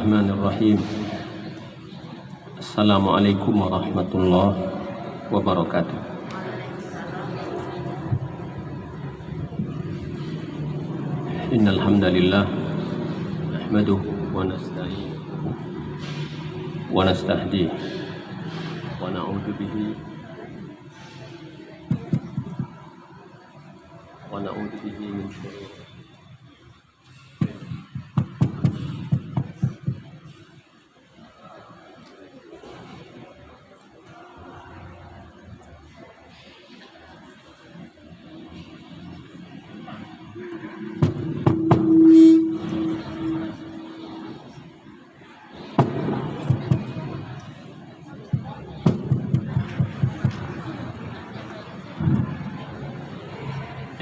Bismillahirrahmanirrahim. Assalamualaikum warahmatullahi wabarakatuh. Innal hamdalillah nahmaduhu wa nasta'inuhu wa nastahdihi wa na'udzu bihi min syururi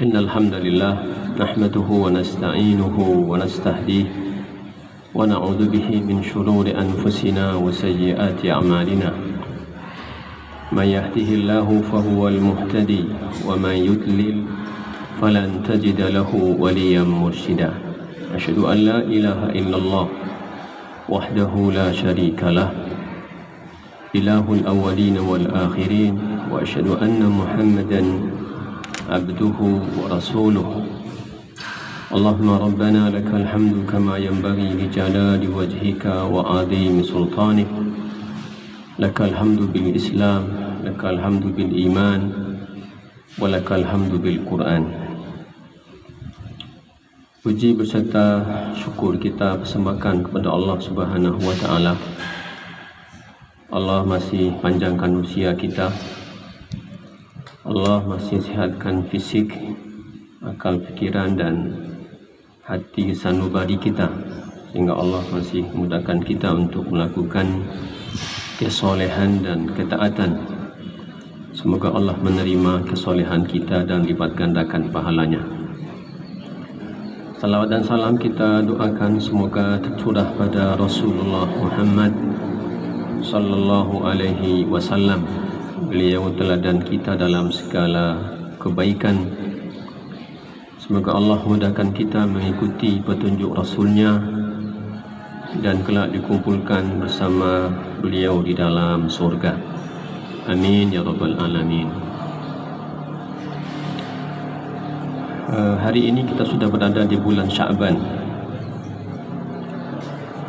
Innal hamdalillah nahmaduhu wa nasta'inuhu wa nastahdihi wa na'udzu bihi min shururi anfusina wa sayyiati a'malina. May yahdihillahu fahuwal muhtadi wa may yudlil falan tajida lahu waliyyan mursyida. Asyhadu an la ilaha illallah wahdahu la syarika lah, ilahul awwalin wal akhirin, wa asyhadu anna Muhammadan abduhu wa rasuluh. Allahumma rabbana lakal hamdu kama yanbaghi li jalali wajhika wa adhimi sultanik. Lakal hamdu bil islam, lakal hamdu bil iman, wa lakal hamdu bil Quran. Puji beserta syukur kita persembahkan kepada Allah Subhanahu wa taala. Allah masih panjangkan usia kita, Allah masih sihatkan fisik, akal fikiran dan hati sanubari kita, sehingga Allah masih mudahkan kita untuk melakukan kesolehan dan ketaatan. Semoga Allah menerima kesolehan kita dan lipat gandakan pahalanya. Salawat dan salam kita doakan semoga tercurah pada Rasulullah Muhammad sallallahu alaihi wasallam. Beliau teladan kita dalam segala kebaikan. Semoga Allah mudahkan kita mengikuti petunjuk Rasulnya dan kelak dikumpulkan bersama beliau di dalam surga. Amin ya rabbal alamin. Hari ini kita sudah berada di bulan Sya'ban.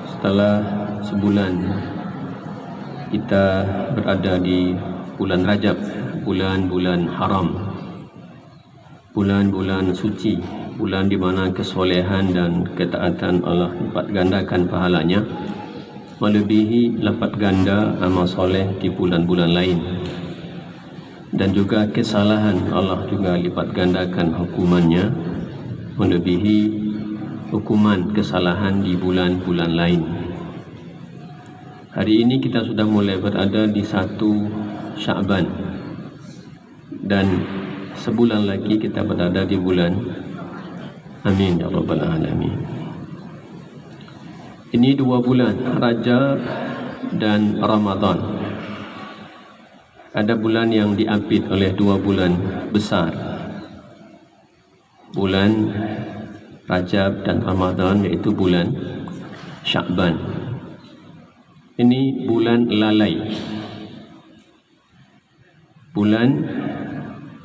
Setelah sebulan kita berada di bulan Rajab, bulan-bulan haram, bulan-bulan suci, bulan di mana kesolehan dan ketaatan Allah lipat gandakan pahalanya melebihi lipat ganda amal soleh di bulan-bulan lain, dan juga kesalahan Allah juga lipat gandakan hukumannya melebihi hukuman kesalahan di bulan-bulan lain. Hari ini kita sudah mulai berada di 1 Sya'ban, dan sebulan lagi kita berada di bulan. Amin ya rabbal alamin. Ini 2 bulan, Rajab dan Ramadan. Ada bulan yang diapit oleh 2 bulan besar, bulan Rajab dan Ramadan, yaitu bulan Sya'ban. Ini bulan lalai, bulan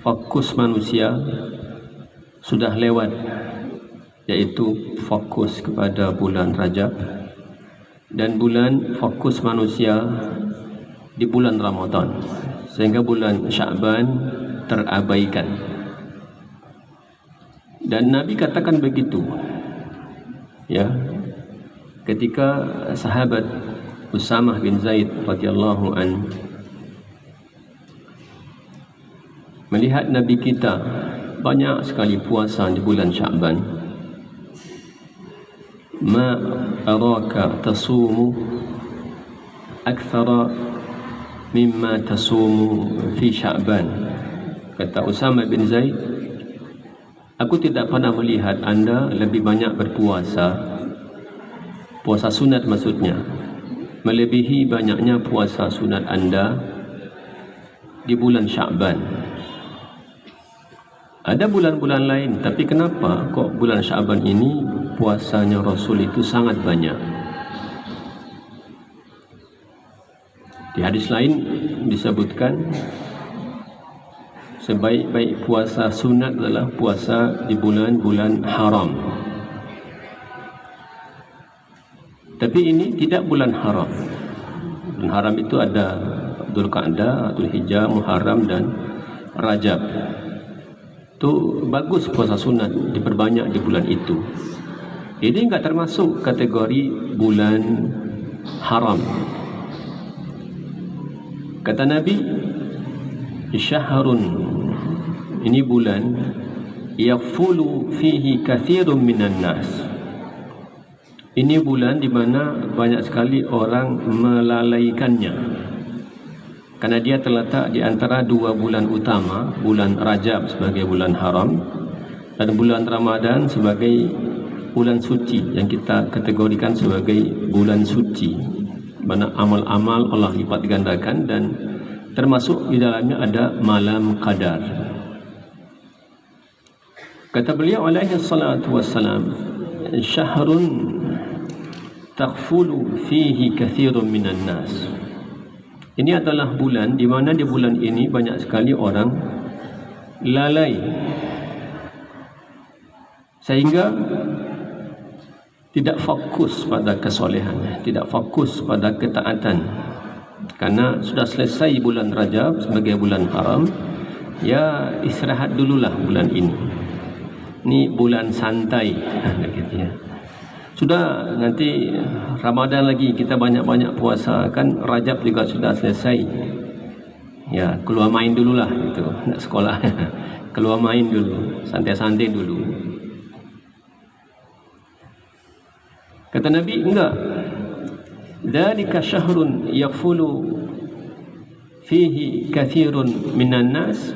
fokus manusia sudah lewat, yaitu fokus kepada bulan Rajab, dan bulan fokus manusia di bulan Ramadan, sehingga bulan Sya'ban terabaikan. Dan Nabi katakan begitu, ya, ketika sahabat Usamah bin Zaid radhiyallahu an melihat Nabi kita banyak sekali puasa di bulan Sya'ban. Ma araka tasumu akthara mimma tasumu fi Sya'ban. Kata Usamah bin Zaid, aku tidak pernah melihat anda lebih banyak berpuasa, puasa sunat maksudnya, melebihi banyaknya puasa sunat anda di bulan Sya'ban. Ada bulan-bulan lain, tapi kenapa kok bulan Sya'ban ini puasanya Rasul itu sangat banyak? Di hadis lain disebutkan sebaik-baik puasa sunat adalah puasa di bulan-bulan haram. Tapi ini tidak bulan haram. Bulan haram itu ada Dzulqa'dah, Dzulhijjah, Muharram dan Rajab. Itu bagus puasa sunat diperbanyak di bulan itu. Ini enggak termasuk kategori bulan haram. Kata Nabi, syahrun, ini bulan yafulu fihi kathirun minan nas. Ini bulan di mana banyak sekali orang melalaikannya, karena dia terletak di antara dua bulan utama, bulan Rajab sebagai bulan haram dan bulan Ramadan sebagai bulan suci yang kita kategorikan sebagai bulan suci, mana amal-amal Allah lipat gandakan dan termasuk di dalamnya ada malam qadar. Kata beliau alaihi salatu wassalam, syahrun taghfulu fihi kathirun minan nas. Ini adalah bulan di mana di bulan ini banyak sekali orang lalai, sehingga tidak fokus pada kesolehan, tidak fokus pada ketaatan. Karena sudah selesai bulan Rajab sebagai bulan haram, ya istirahat dululah bulan ini. Ini bulan santai. Sudah nanti Ramadan lagi kita banyak-banyak puasa, kan Rajab juga sudah selesai. Ya, keluar main dululah itu, nak sekolah. Keluar main dulu, santai-santai dulu. Kata Nabi, enggak. Dzalika syahrun yafulu fihi kathirun minan nas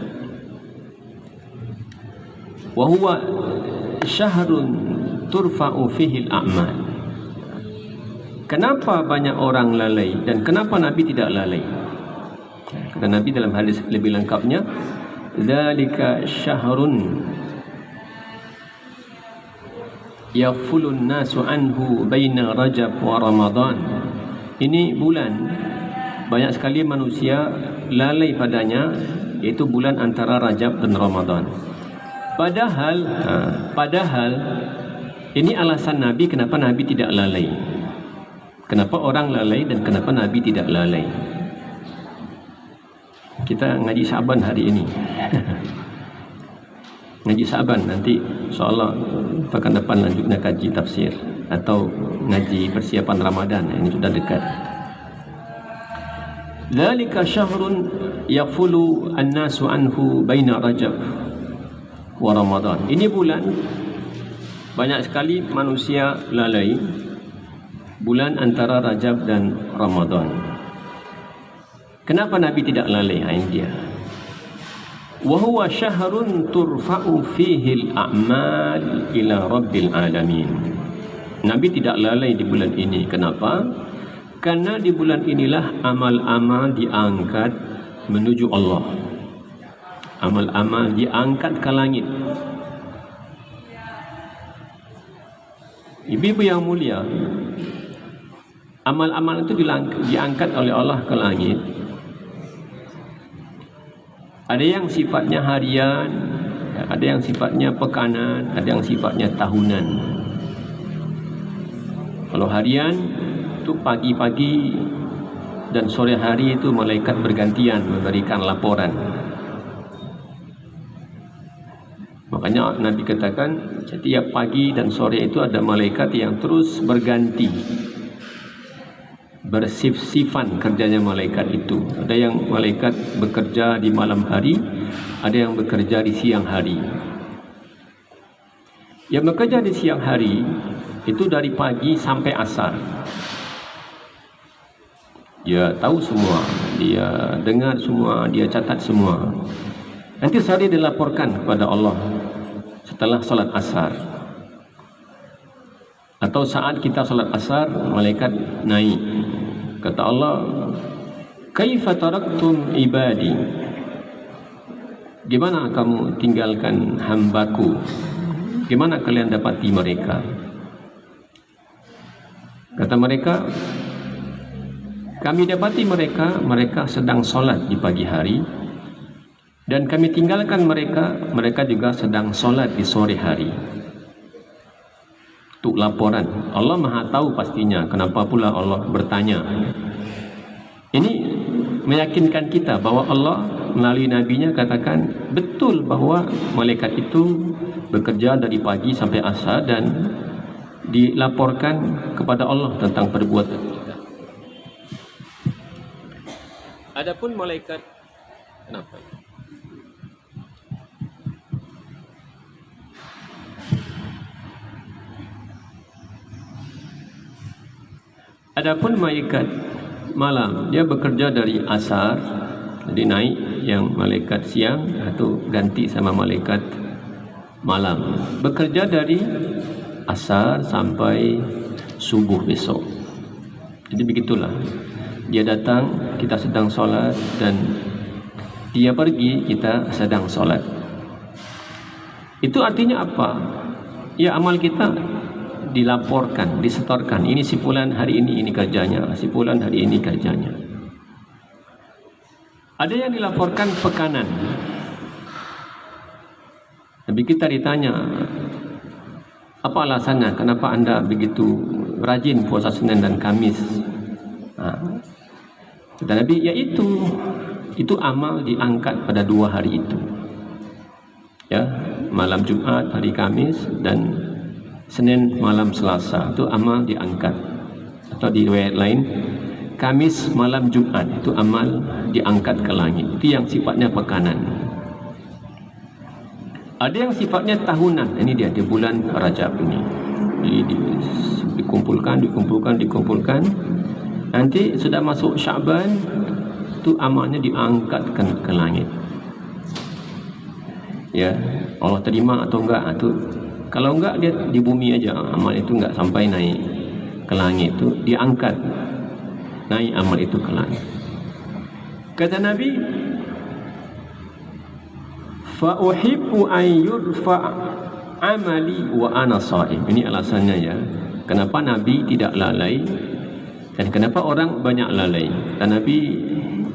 wa huwa syahrun turfa'u fihi al-a'mal. Kenapa banyak orang lalai dan kenapa Nabi tidak lalai? Kata Nabi dalam hadis lebih lengkapnya, dzalika syahrun yafulun nasu anhu baina Rajab wa Ramadan. Ini bulan banyak sekali manusia lalai padanya, yaitu bulan antara Rajab dan Ramadan. Padahal ini alasan Nabi kenapa Nabi tidak lalai. Kenapa orang lalai dan kenapa Nabi tidak lalai. Kita ngaji Syaban hari ini. Ngaji Syaban nanti insyaAllah pekan depan lanjutnya kaji tafsir atau ngaji persiapan Ramadan. Ini sudah dekat. Dzalika syahrun yafulu an-nasu anhu baina Rajab wa Ramadan. Ini bulan banyak sekali manusia lalai, bulan antara Rajab dan Ramadan. Kenapa Nabi tidak lalai? Ini dia. Wa huwa syahrun turfa'u fihi al-a'mal ila rabbil alamin. Nabi tidak lalai di bulan ini. Kenapa? Karena di bulan inilah amal-amal diangkat menuju Allah. Amal-amal diangkat ke langit. Ibu-ibu yang mulia, amal-amal itu diangkat oleh Allah ke langit. Ada yang sifatnya harian, ada yang sifatnya pekanan, ada yang sifatnya tahunan. Kalau harian itu pagi-pagi dan sore hari itu malaikat bergantian memberikan laporan. Makanya Nabi katakan setiap pagi dan sore itu ada malaikat yang terus berganti, bersif-sifan kerjanya malaikat itu. Ada yang malaikat bekerja di malam hari, ada yang bekerja di siang hari. Yang bekerja di siang hari itu dari pagi sampai asar. Dia tahu semua, dia dengar semua, dia catat semua. Nanti sehari dilaporkan kepada Allah setelah salat asar. Atau saat kita salat asar, malaikat naik. Kata Allah, kaifa taraktum ibadi? Gimana kamu tinggalkan hambaku? Gimana kalian dapati mereka? Kata mereka, kami dapati mereka sedang solat di pagi hari, dan kami tinggalkan mereka juga sedang solat di sore hari. Itu laporan. Allah Maha tahu pastinya, kenapa pula Allah bertanya. Ini meyakinkan kita bahwa Allah melalui nabinya katakan betul bahwa malaikat itu bekerja dari pagi sampai asar dan dilaporkan kepada Allah tentang perbuatan kita. Adapun malaikat, kenapa? Adapun malaikat malam, dia bekerja dari asar, jadi naik yang malaikat siang atau ganti sama malaikat malam. Bekerja dari asar sampai subuh besok. Jadi begitulah. Dia datang, kita sedang solat, dan dia pergi, kita sedang solat. Itu artinya apa? Ya, amal kita dilaporkan, disetorkan. Ini si fulan hari ini kerjanya, si fulan hari ini kerjanya. Ada yang dilaporkan pekanan. Tapi kita ditanya, apa alasannya? Kenapa anda begitu rajin puasa Senin dan Kamis? Kata Nabi, itu amal diangkat pada 2 hari itu. Ya, malam Jumat, hari Kamis, dan Senin malam Selasa, itu amal diangkat. Atau di riwayat lain, Kamis malam Jumat, itu amal diangkat ke langit. Itu yang sifatnya pekanan. Ada yang sifatnya tahunan. Ini dia di bulan Rajab ini. Dikumpulkan. Nanti sudah masuk Syaban, itu amalnya diangkatkan ke langit. Ya, Allah terima atau enggak itu. Kalau enggak, dia di bumi aja, amal itu enggak sampai naik ke langit, itu diangkat, naik amal itu ke langit. Kata Nabi, fa uhibbu an yurfa amali wa ana shaim. Ini alasannya ya, kenapa Nabi tidak lalai dan kenapa orang banyak lalai. Dan Nabi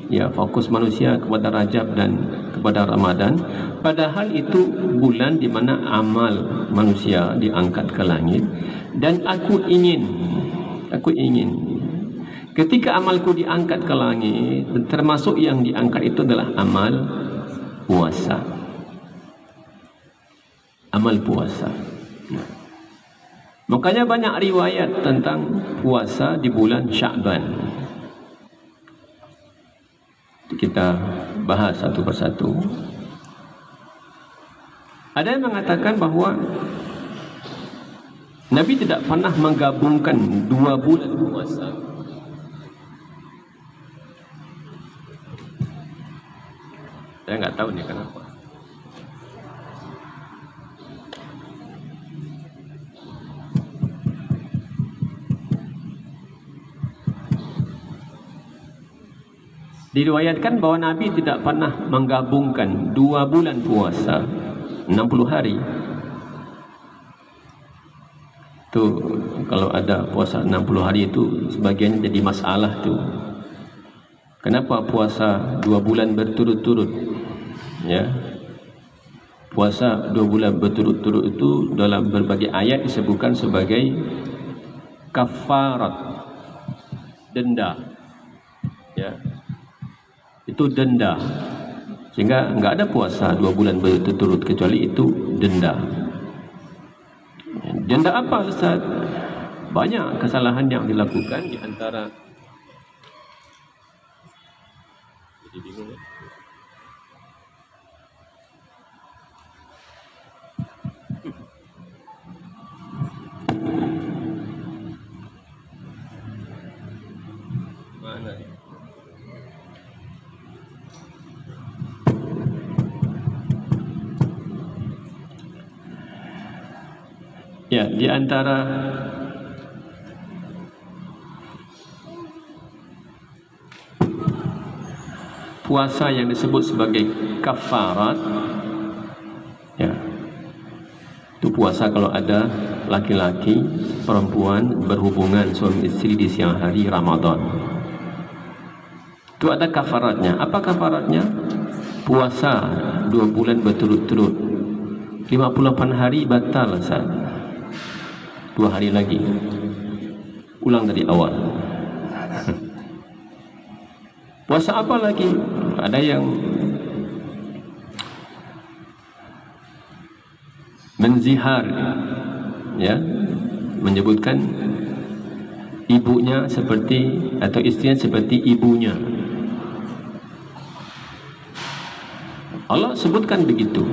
ya fokus manusia kepada Rajab dan kepada Ramadan, padahal itu bulan di mana amal manusia diangkat ke langit. Dan aku ingin ketika amalku diangkat ke langit, termasuk yang diangkat itu adalah amal puasa. Amal puasa. Makanya banyak riwayat tentang puasa di bulan Sya'ban. Kita bahas satu persatu. Ada yang mengatakan bahwa Nabi tidak pernah menggabungkan 2 bulan puasa. Saya nggak tahu nih kenapa. Diriwayatkan bahwa Nabi tidak pernah menggabungkan 2 bulan puasa 60 hari. Tuh, kalau ada puasa 60 hari itu sebagian jadi masalah tuh. Kenapa puasa 2 bulan berturut-turut? Ya. Puasa 2 bulan berturut-turut itu dalam berbagai ayat disebutkan sebagai kafarat, denda. Ya. Itu denda, sehingga enggak ada puasa 2 bulan berturut-turut kecuali itu denda. Denda apa Ustaz? Banyak kesalahan yang dilakukan, di antara jadi bingung ya? Mana ya? Ya, di antara puasa yang disebut sebagai kafarat, ya, itu puasa kalau ada laki-laki perempuan berhubungan suami istri di siang hari Ramadan. Itu ada kafaratnya. Apa kafaratnya? Puasa 2 bulan berturut-turut, 58 hari batal Ustaz. 2 hari lagi, ulang dari awal. Puasa apa lagi? Ada yang menzihar, ya, menyebutkan ibunya seperti, atau istrinya seperti ibunya. Allah sebutkan begitu.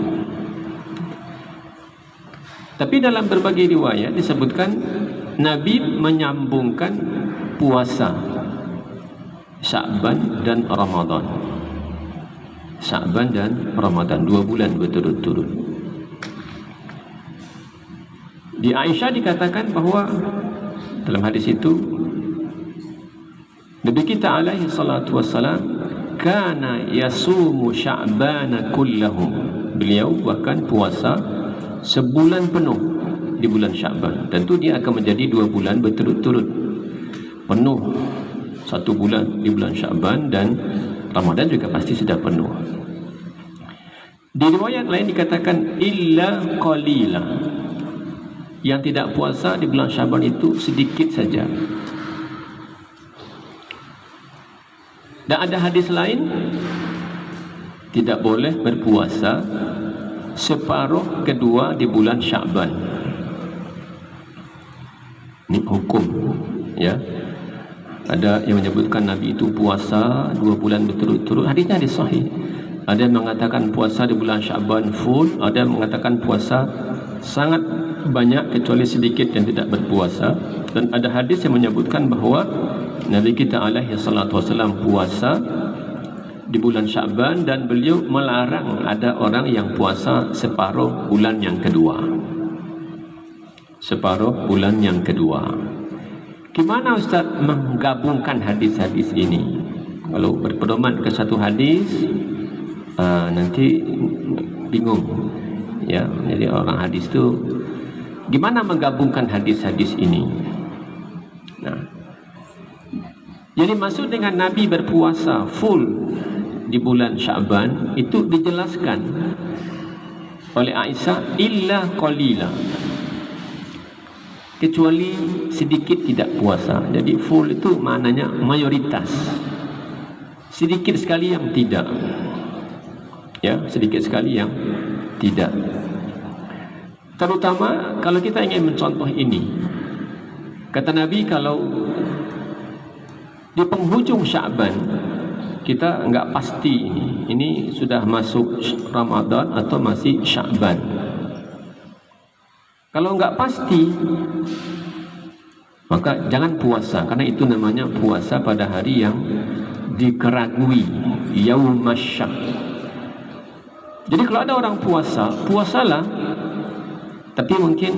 Tapi dalam berbagai riwayat disebutkan Nabi menyambungkan puasa Sya'ban dan Ramadan. Sya'ban dan Ramadan 2 bulan berturut-turut. Di Aisyah dikatakan bahwa dalam hadis itu Nabi kita alaihi salatu wassalam kana yasumu Sya'bana kullahu. Beliau bahkan puasa sebulan penuh di bulan Sya'ban. Tentu dia akan menjadi 2 bulan berturut-turut penuh, 1 bulan di bulan Sya'ban, dan Ramadan juga pasti sudah penuh. Di riwayat lain dikatakan illa qalila, yang tidak puasa di bulan Sya'ban itu sedikit saja. Dan ada hadis lain tidak boleh berpuasa separuh kedua di bulan Sya'ban. Ini hukum, ya. Ada yang menyebutkan Nabi itu puasa 2 bulan berturut-turut. Hadisnya hadis sahih. Ada yang mengatakan puasa di bulan Sya'ban full, ada yang mengatakan puasa sangat banyak kecuali sedikit yang tidak berpuasa. Dan ada hadis yang menyebutkan bahawa Nabi kita alaihi salatu wasallam puasa di bulan Sya'ban, dan beliau melarang ada orang yang puasa separuh bulan yang kedua. Separuh bulan yang kedua. Gimana Ustaz menggabungkan hadis-hadis ini? Kalau berpedoman ke satu hadis, nanti bingung, ya. Jadi orang hadis itu gimana menggabungkan hadis-hadis ini? Nah, jadi maksud dengan Nabi berpuasa full di bulan Sya'ban itu dijelaskan oleh Aisyah illa qalila, kecuali sedikit tidak puasa. Jadi full itu maknanya mayoritas, sedikit sekali yang tidak, ya, sedikit sekali yang tidak. Terutama kalau kita ingin mencontoh ini, kata Nabi, kalau di penghujung Sya'ban kita enggak pasti ini sudah masuk Ramadan atau masih Sya'ban. Kalau enggak pasti, maka jangan puasa, karena itu namanya puasa pada hari yang dikeragui, yaumasyak. Jadi kalau ada orang puasa, puasalah, tapi mungkin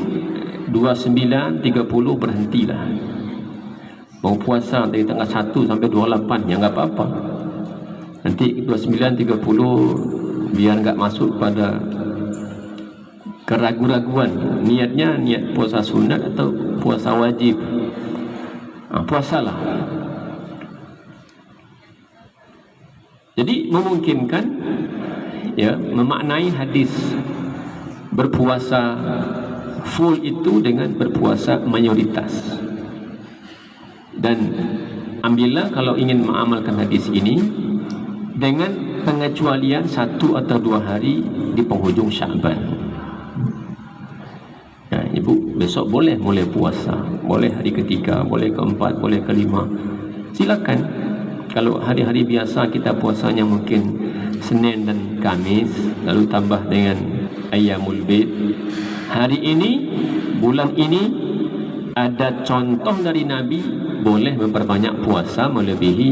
29, 30 berhentilah. Mau puasa dari tanggal 1 sampai 28, ya enggak apa-apa. Nanti 29, 30 biar enggak masuk pada keraguan-raguan, niatnya niat puasa sunat atau puasa wajib. Puasalah. Jadi memungkinkan, ya, memaknai hadis berpuasa full itu dengan berpuasa mayoritas. Dan ambillah kalau ingin mengamalkan hadis ini dengan pengecualian 1 atau 2 hari di penghujung Sya'ban. Nah, ibu besok boleh mulai puasa, boleh hari ketiga, boleh keempat, boleh kelima, silakan. Kalau hari-hari biasa kita puasanya mungkin Senin dan Kamis, lalu tambah dengan Ayyamul Bid. Hari ini, bulan ini ada contoh dari Nabi boleh memperbanyak puasa melebihi,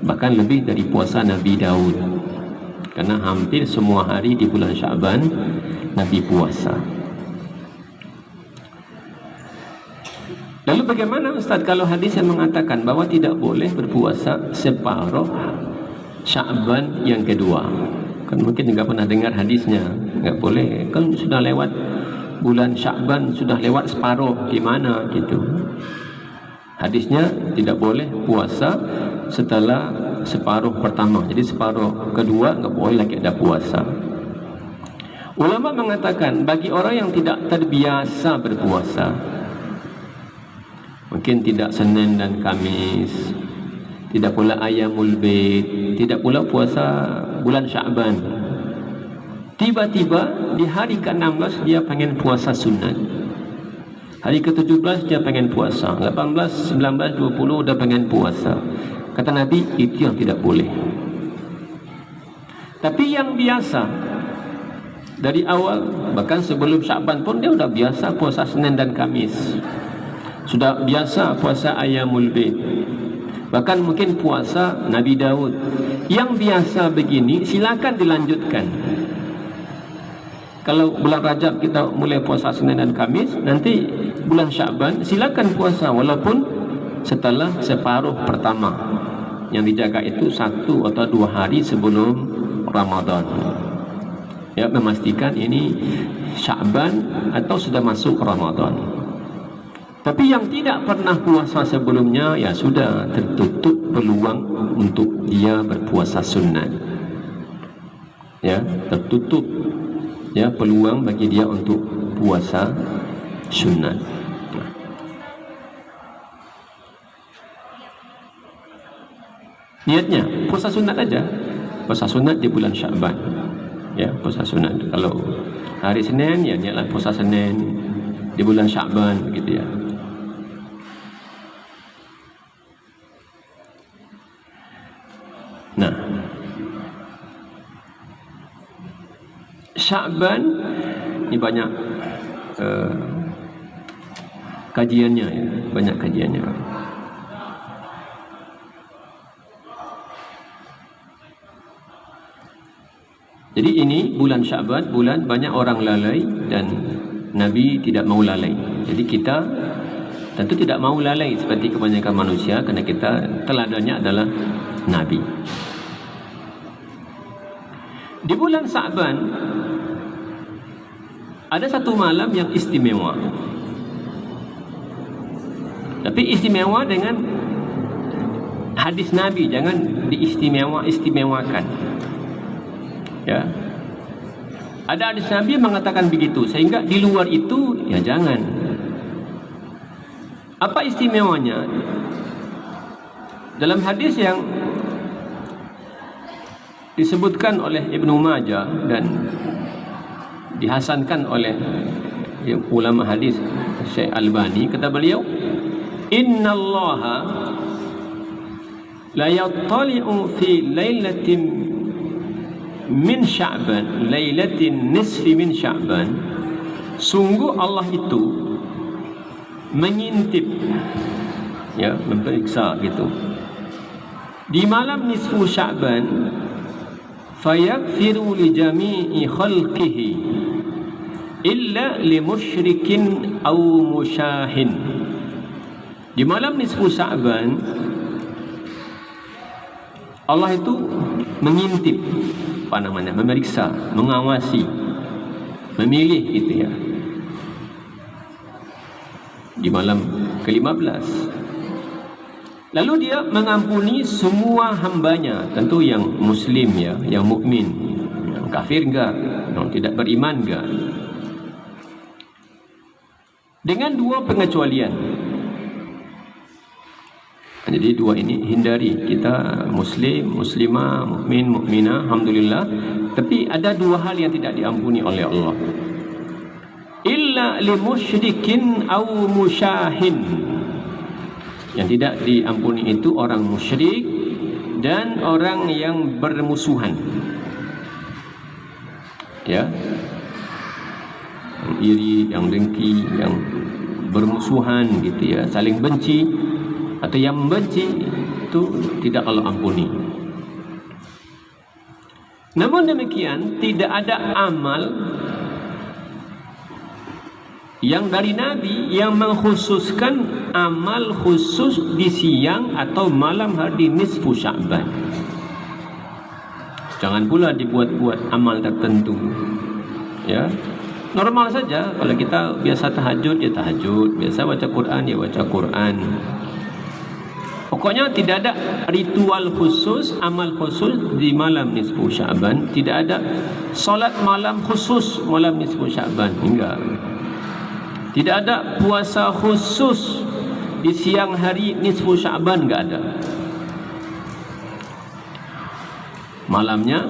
bahkan lebih dari puasa Nabi Daud. Karena hampir semua hari di bulan Sya'ban Nabi puasa. Lalu bagaimana Ustaz kalau hadis yang mengatakan bahwa tidak boleh berpuasa separuh Sya'ban yang kedua? Kan mungkin enggak pernah dengar hadisnya, enggak boleh. Kan sudah lewat bulan Sya'ban, sudah lewat separuh, gimana gitu. Hadisnya tidak boleh puasa setelah separuh pertama. Jadi separuh kedua enggak boleh lagi ada puasa. Ulama mengatakan bagi orang yang tidak terbiasa berpuasa, mungkin tidak Senin dan Kamis, tidak pula Ayyamul Bid, tidak pula puasa bulan Sya'ban, tiba-tiba di hari ke-16 dia pengen puasa sunat, hari ke-17 dia pengen puasa, 18, 19, 20 dia pengen puasa. Kata Nabi, itu yang tidak boleh. Tapi yang biasa dari awal, bahkan sebelum Sya'ban pun dia sudah biasa puasa Senin dan Kamis, sudah biasa puasa Ayyamul Bid, bahkan mungkin puasa Nabi Daud. Yang biasa begini silakan dilanjutkan. Kalau bulan Rajab kita mulai puasa Senin dan Kamis, nanti bulan Sya'ban silakan puasa walaupun setelah separuh pertama. Yang dijaga itu 1 atau 2 hari sebelum Ramadan, ya, memastikan ini Sya'ban atau sudah masuk Ramadan. Tapi yang tidak pernah puasa sebelumnya, ya sudah tertutup peluang untuk dia berpuasa sunat, ya, tertutup ya peluang bagi dia untuk puasa sunat. Niatnya puasa sunat aja, puasa sunat di bulan Sya'ban, ya, puasa sunat. Kalau hari Senin, ya niatlah puasa Senin di bulan Sya'ban, begitu ya. Nah, Sya'ban ini banyak kajiannya, ya, banyak kajiannya. Jadi ini bulan Sya'ban, bulan banyak orang lalai dan Nabi tidak mau lalai. Jadi kita tentu tidak mau lalai seperti kebanyakan manusia, kerana kita teladannya adalah Nabi. Di bulan Sya'ban ada satu malam yang istimewa. Tapi istimewa dengan hadis Nabi, jangan diistimewakan. Ya, ada hadis Nabi mengatakan begitu, sehingga di luar itu ya jangan. Apa istimewanya? Dalam hadis yang disebutkan oleh Ibnu Majah dan dihasankan oleh ulama hadis Syekh Albani, kata beliau, innallaha la yattali'u fi lailatin min Sya'ban, lailatin nisfi min Sya'ban, sungguh Allah itu mengintip, ya, memeriksa gitu, di malam nisfu Sya'ban, fayaghfiru li jami'i khalqihi illa li musyrikin aw musyahin. Di malam nisfu Sya'ban Allah itu mengintip, memeriksa, mengawasi, memilih gitu ya, di malam ke-15. Lalu dia mengampuni semua hambanya, tentu yang muslim ya, yang mukmin, yang kafir enggak, yang tidak beriman enggak, dengan 2 pengecualian. Jadi 2 ini hindari, kita muslim, muslimah, mukmin, mukminah, alhamdulillah. Tapi ada 2 hal yang tidak diampuni oleh Allah. Illa li musyrikin aw musyahin. Yang tidak diampuni itu orang musyrik dan orang yang bermusuhan. Ya. Yang iri, yang dengki, yang bermusuhan gitu ya, saling benci, atau yang membenci, itu tidak Allah ampuni. Namun demikian, tidak ada amal yang dari Nabi yang mengkhususkan amal khusus di siang atau malam hari nisfu Sya'ban. Jangan pula dibuat-buat amal tertentu, ya. Normal saja, kalau kita biasa tahajud ya tahajud, biasa baca Quran ya baca Quran. Pokoknya tidak ada ritual khusus, amal khusus di malam nisfu Sya'ban. Tidak ada solat malam khusus malam nisfu Sya'ban. Enggak. Tidak ada puasa khusus di siang hari nisfu Sya'ban. Enggak ada. Malamnya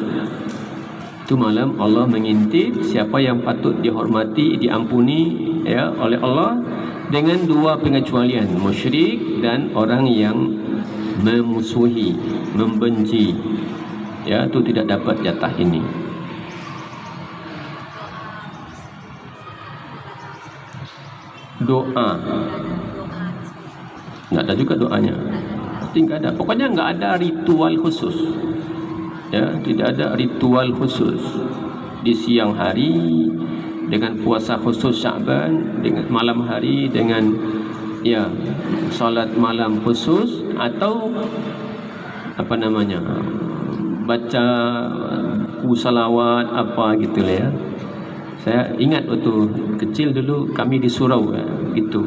itu malam Allah mengintip siapa yang patut dihormati, diampuni ya oleh Allah dengan dua pengecualian, musyrik dan orang yang memusuhi, membenci. Ya, itu tidak dapat jatah ini. Doa. Enggak ada juga doanya. Tidak ada. Pokoknya enggak ada ritual khusus. Ya, tidak ada ritual khusus di siang hari dengan puasa khusus Sya'ban, dengan malam hari dengan ya salat malam khusus, atau apa namanya, baca buku salawat apa gitulah ya. Saya ingat waktu kecil dulu kami di surau ya, gitu.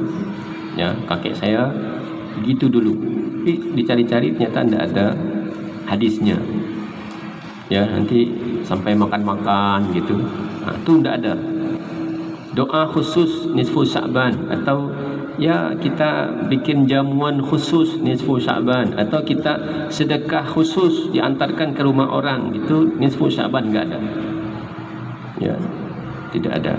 Ya, kakek saya gitu dulu. Tapi dicari-cari ternyata tidak ada hadisnya. Ya, nanti sampai makan-makan gitu. Nah, itu tidak ada. Doa khusus nisfu Sya'ban, atau ya kita bikin jamuan khusus nisfu Sya'ban, atau kita sedekah khusus diantarkan ke rumah orang itu nisfu Sya'ban, enggak ada. Ya, tidak ada.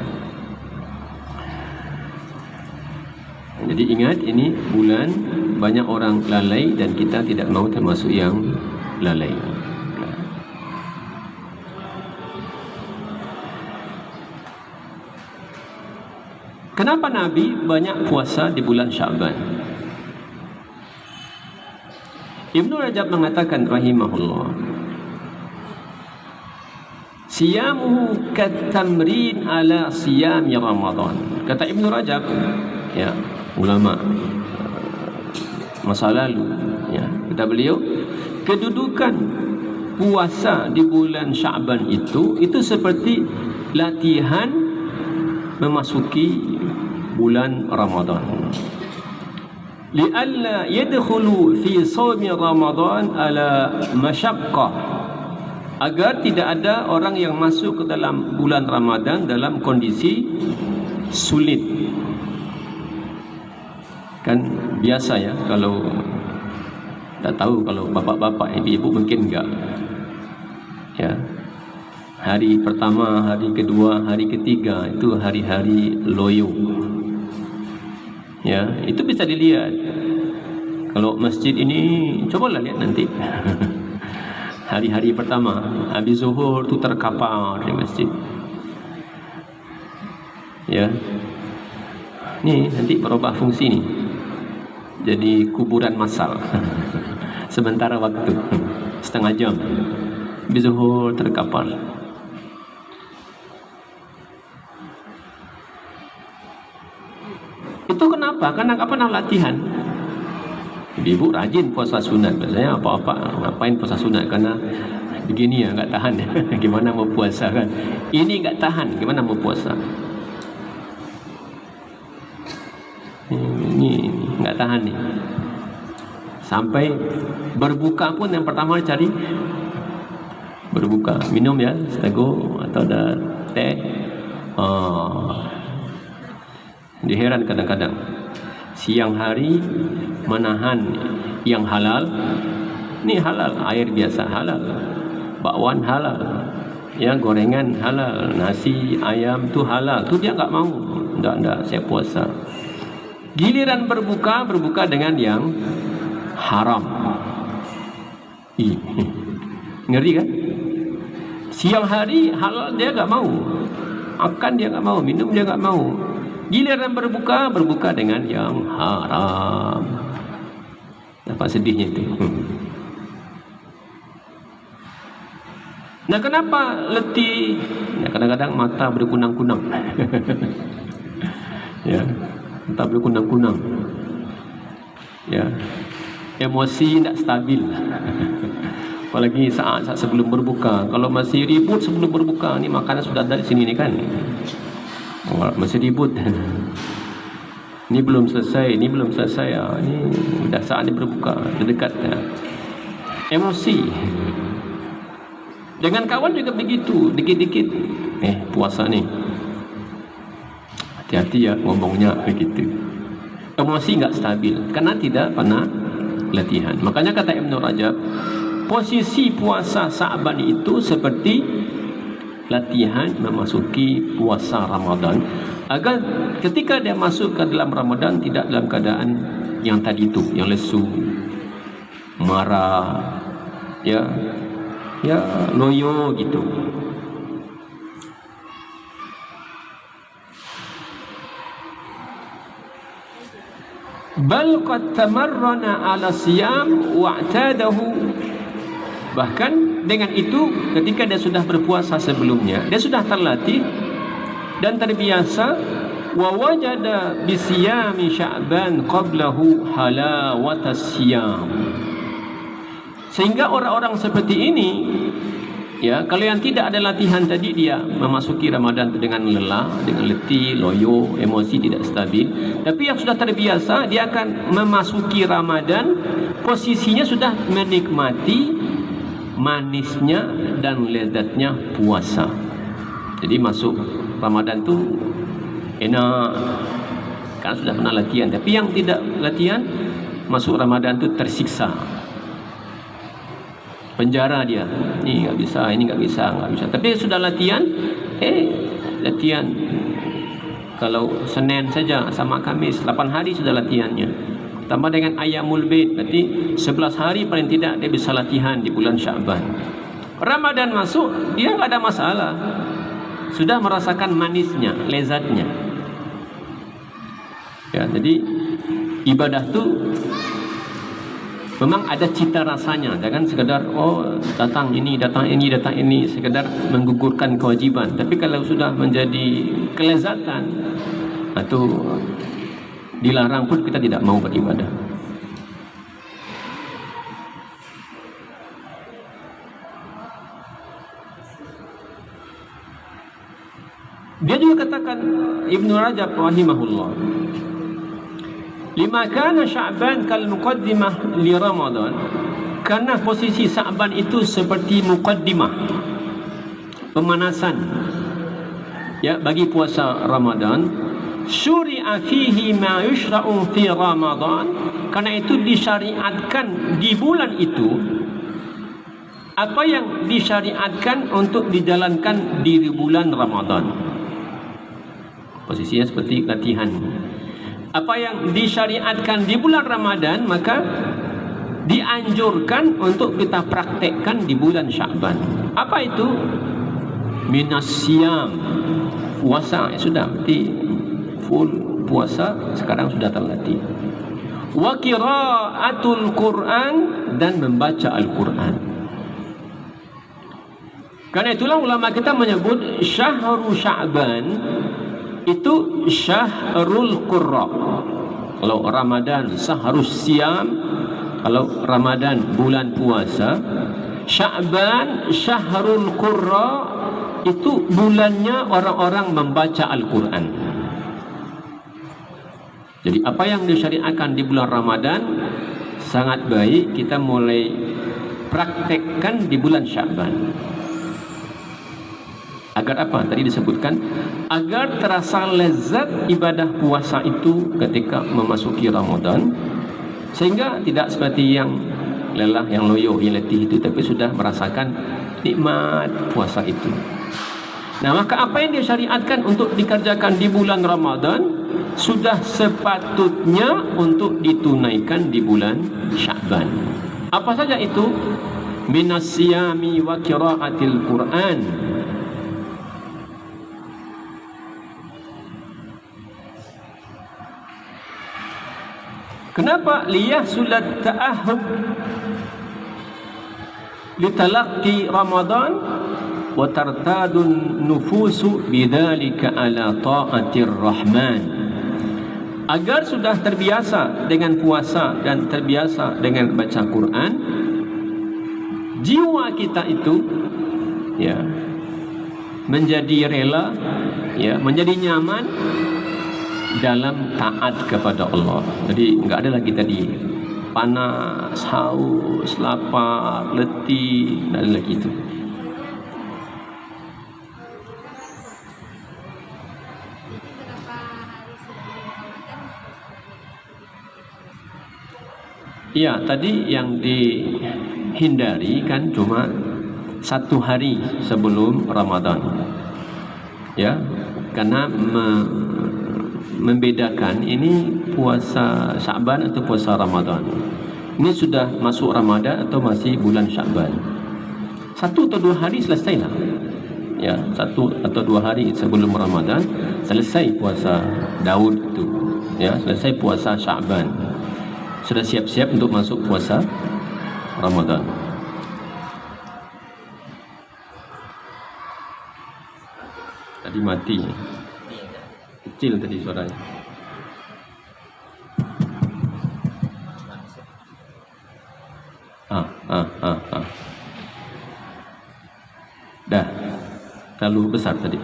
Jadi ingat, ini bulan banyak orang lalai dan kita tidak mau termasuk yang lalai. Kenapa Nabi banyak puasa di bulan Sya'ban? Ibnu Rajab mengatakan rahimahullah, siyamuhu katamrin ala siyami Ramadan. Kata Ibnu Rajab, ya, ulama masa lalu, ya, kata beliau, kedudukan puasa di bulan Sya'ban itu seperti latihan memasuki bulan Ramadan. Li'alla yadkhulu fi shaumi Ramadan ala masyaqqah, agar tidak ada orang yang masuk ke dalam bulan Ramadan dalam kondisi sulit. Kan biasa ya, kalau tak tahu kalau bapak-bapak, ibu-ibu mungkin enggak. Ya. Hari pertama, hari kedua, hari ketiga itu hari-hari loyo. Ya, itu bisa dilihat. Kalau masjid ini, cobalah lihat nanti. Hari-hari pertama, habis zuhur tu terkapar di masjid. Ya. Ni nanti berubah fungsi ni. Jadi kuburan massal. Sementara waktu, setengah jam. Habis zuhur terkapar. Itu kenapa? Karena apa, pernah latihan. Ibu rajin puasa sunat. Biasanya apa-apa ngapain puasa sunat, karena begini ya, enggak tahan. Gimana mau puasa kan? Ini enggak tahan, gimana mau puasa? Ini enggak tahan nih. Sampai berbuka pun yang pertama cari berbuka, minum ya, setego atau ada teh. Diheran kadang-kadang siang hari menahan yang halal. Ini halal, air biasa halal, bakwan halal, ya, gorengan halal, nasi ayam tu halal, tu dia enggak mau. Enggak, saya puasa. Giliran berbuka dengan yang haram. Ngeri kan? Siang hari halal dia enggak mau, makan dia enggak mau, minum dia enggak mau. Giliran berbuka dengan yang haram. Nampak sedihnya itu. Nah, kenapa letih? Ya, kadang-kadang mata berkunang-kunang. Ya, mata berkunang-kunang. Ya, emosi tidak stabil. Apalagi saat sebelum berbuka. Kalau masih ribut sebelum berbuka, ni makanan sudah ada di sini ni kan. Masih ribut. Ni belum selesai, ni belum selesai. Ni dah saatnya berbuka, terdekat. Emosi. Dengan kawan juga begitu, dikit-dikit. Puasa ni. Hati-hati ya ngomongnya begitu. Emosi enggak stabil karena tidak pernah latihan. Makanya kata Ibn Rajab, posisi puasa Sa'ban itu seperti latihan memasuki puasa Ramadan, agar ketika dia masuk ke dalam Ramadan tidak dalam keadaan yang tadi itu, yang lesu, marah, ya loyo gitu. Bal qad tamarrana ala siyam wa'tadahu. Bahkan dengan itu, ketika dia sudah berpuasa sebelumnya, dia sudah terlatih dan terbiasa. Wa wajada bi siyami Sya'ban qablahu halawatas siyam. Sehingga orang-orang seperti ini, ya, kalau yang tidak ada latihan tadi, dia memasuki Ramadan dengan lelah, dengan letih, loyo, emosi tidak stabil. Tapi yang sudah terbiasa, dia akan memasuki Ramadan, posisinya sudah menikmati manisnya dan lezatnya puasa. Jadi masuk Ramadan tu enak, kan sudah pernah latihan. Tapi yang tidak latihan, masuk Ramadan tu tersiksa. Penjara dia, ni nggak bisa, ini nggak bisa. Tapi sudah latihan, latihan. Kalau Senin saja sama Kamis, 8 hari sudah latihannya. Tambah dengan Ayyamul Bid, berarti 11 hari paling tidak dia bisa latihan di bulan Sya'ban. Ramadan masuk, dia nggak ada masalah. Sudah merasakan manisnya, lezatnya. Ya, jadi ibadah tu memang ada cita rasanya, jangan sekedar datang ini, sekedar menggugurkan kewajiban. Tapi kalau sudah menjadi kelezatan, itu dilarang pun kita tidak mau beribadah. Dia juga katakan, Ibn Rajab rahimahullah, lima kana Sya'ban kal muqaddimah li Ramadan, karena posisi Sya'ban itu seperti muqaddimah, pemanasan, ya, bagi puasa Ramadan. Syuri'a fihi ma yushra'u fi Ramadan, karena itu disyariatkan di bulan itu apa yang disyariatkan untuk dijalankan di bulan Ramadan. Posisinya seperti latihan. Apa yang disyariatkan di bulan Ramadan, maka dianjurkan untuk kita praktekkan di bulan Sya'ban. Apa itu? Minas siyam, puasa. Sudah, berarti full puasa, sekarang sudah terlatih. Wa qira'atul Qur'an, dan membaca Al-Quran. Karena itulah ulama kita menyebut syahrul Sya'ban itu syahrul qurra. Kalau Ramadan syahrus siyam, kalau Ramadan bulan puasa. Sya'ban syahrul qurra, itu bulannya orang-orang membaca Al-Quran. Jadi apa yang disyariatkan di bulan Ramadan sangat baik kita mulai praktekkan di bulan Sya'ban. Agar apa? Tadi disebutkan, agar terasa lezat ibadah puasa itu ketika memasuki Ramadan, sehingga tidak seperti yang lelah, yang loyo, yang letih itu, tapi sudah merasakan nikmat puasa itu. Nah, maka apa yang disyariatkan untuk dikerjakan di bulan Ramadan sudah sepatutnya untuk ditunaikan di bulan Sya'ban. Apa saja itu? Minas siyami wa qira'atil Qur'an. Kenapa? Liyahsulat ta'ahub litalaqi Ramadan wa tartadun nufusu bidzalika ala ta'atir Rahman. Agar sudah terbiasa dengan puasa dan terbiasa dengan baca Quran, jiwa kita itu, ya, menjadi rela, ya, menjadi nyaman dalam taat kepada Allah. Jadi enggak ada lagi tadi panas, haus, lapar, letih, enggak ada lagi itu. Ya, tadi yang dihindari kan cuma 1 hari sebelum Ramadan. Ya, karena membedakan ini puasa Sya'ban atau puasa Ramadan. Ini sudah masuk Ramadan atau masih bulan Sya'ban. 1 atau 2 hari selesailah. Ya, 1 atau 2 hari sebelum Ramadan selesai puasa Daud itu. Ya, selesai puasa Sya'ban. Sudah siap-siap untuk masuk puasa Ramadan. Tadi mati. Kecil tadi suaranya. Dah. Terlalu besar tadi.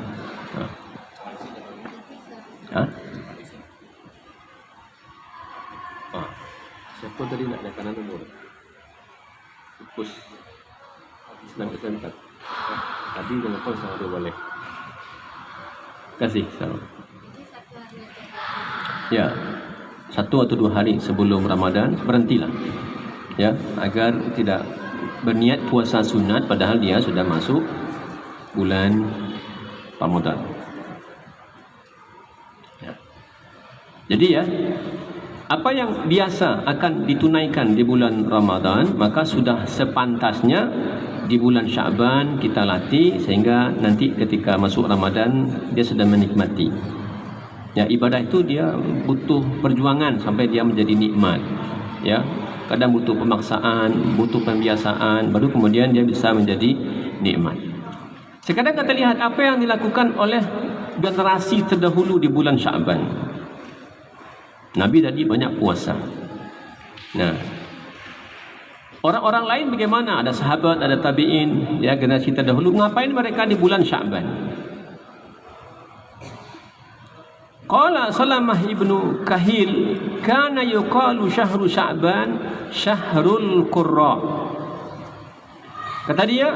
Siapa tadi nak naik kanan umur? Push. Senang kesentak. Tadi dengan kau sama dia boleh. Kasih sama. Ya, 1 atau 2 hari sebelum Ramadan berhentilah. Ya, agar tidak berniat puasa sunat padahal dia sudah masuk bulan Ramadan. Ya. Jadi ya, apa yang biasa akan ditunaikan di bulan Ramadan, maka sudah sepantasnya di bulan Sya'ban kita latih sehingga nanti ketika masuk Ramadan dia sudah menikmati. Ya, ibadah itu dia butuh perjuangan sampai dia menjadi nikmat. Ya, kadang butuh pemaksaan, butuh pembiasaan, baru kemudian dia bisa menjadi nikmat. Sekarang kita lihat apa yang dilakukan oleh generasi terdahulu di bulan Sya'ban. Nabi tadi banyak puasa. Nah, orang-orang lain bagaimana? Ada sahabat, ada tabi'in, ya, generasi terdahulu. Ngapain mereka di bulan Sya'ban? Qala Salamah ibnu Kahil, kana yuqalu syahru Sya'ban syahrul qurra. Kata dia,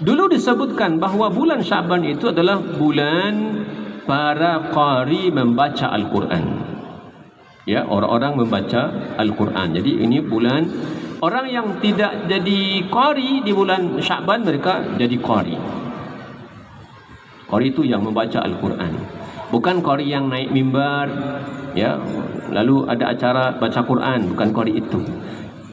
dulu disebutkan bahawa bulan Sya'ban itu adalah bulan para qari membaca Al-Quran. Ya, orang-orang membaca Al-Quran. Jadi ini bulan orang yang tidak jadi qari di bulan Sya'ban, mereka jadi qari. Qari itu yang membaca Al-Quran, bukan qari yang naik mimbar, ya, lalu ada acara baca Quran, bukan qari itu.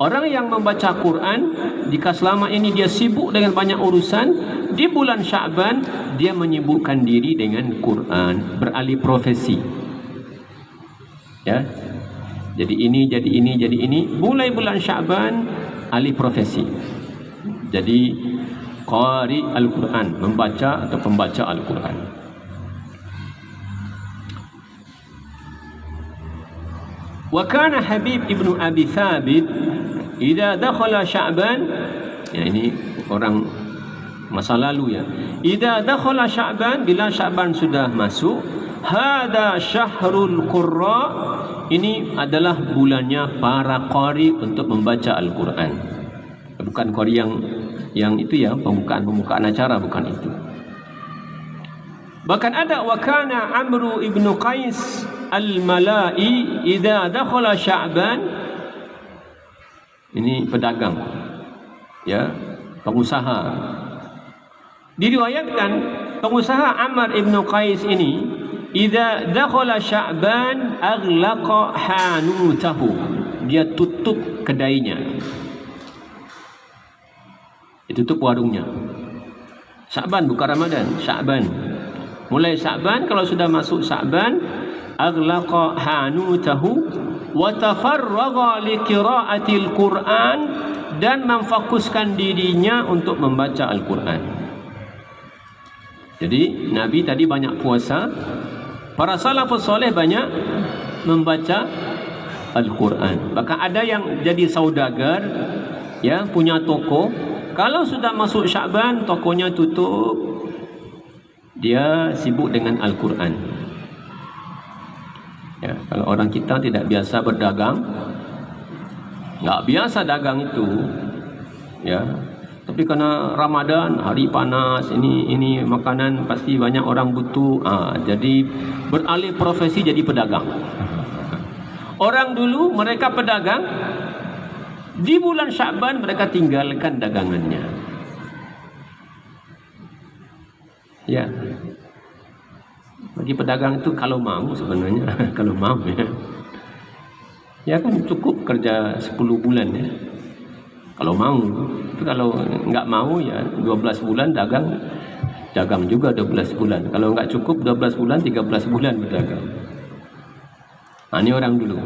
Orang yang membaca Quran, jika selama ini dia sibuk dengan banyak urusan, di bulan Sya'ban dia menyibukkan diri dengan Quran, beralih profesi. Ya, jadi ini, jadi ini, jadi ini. Mulai bulan Sya'ban alih profesi, jadi qari Al-Quran, membaca atau pembaca Al-Quran. Wa kana Habib ibnu Abi Thabit idza dakhala Sya'ban, ya, ini orang masa lalu ya. Idza dakhala Sya'ban, bila Sya'ban sudah masuk, hada syahrul qurra, ini adalah bulannya para qari untuk membaca Al-Quran. Bukan qari yang itu ya, pembukaan acara, bukan itu. Bahkan ada wa kana Amru ibnu Qais al-Mala'i idza dakhala Sya'ban, ini pedagang, ya, pengusaha. Diriwayatkan pengusaha Amr ibnu Qais ini idza dakhala Sya'ban aghlaqa hanutahu, dia tutup kedainya, tutup warungnya. Sya'ban bukan Ramadan, Sya'ban. Mulai Sya'ban, kalau sudah masuk Sya'ban, aghlaqa hanutahu wa tafarraga liqira'atil Qur'an, dan memfokuskan dirinya untuk membaca Al-Quran. Jadi Nabi tadi banyak puasa, para salafus soleh banyak membaca Al-Quran. Bahkan ada yang jadi saudagar, ya, punya toko. Kalau sudah masuk Sya'ban, tokonya tutup, dia sibuk dengan Al-Quran. Ya, kalau orang kita tidak biasa berdagang, nggak biasa dagang itu, ya. Tapi karena Ramadan, hari panas, ini makanan pasti banyak orang butuh. Jadi beralih profesi jadi pedagang. Orang dulu mereka pedagang, di bulan Sya'ban mereka tinggalkan dagangannya. Ya. Bagi pedagang itu kalau mau sebenarnya, kalau mau ya. Ya kan cukup kerja 10 bulan ya. Kalau mau, itu kalau nggak mau ya 12 bulan dagang juga 12 bulan. Kalau nggak cukup 12 bulan, 13 bulan berdagang. Ini orang dulu.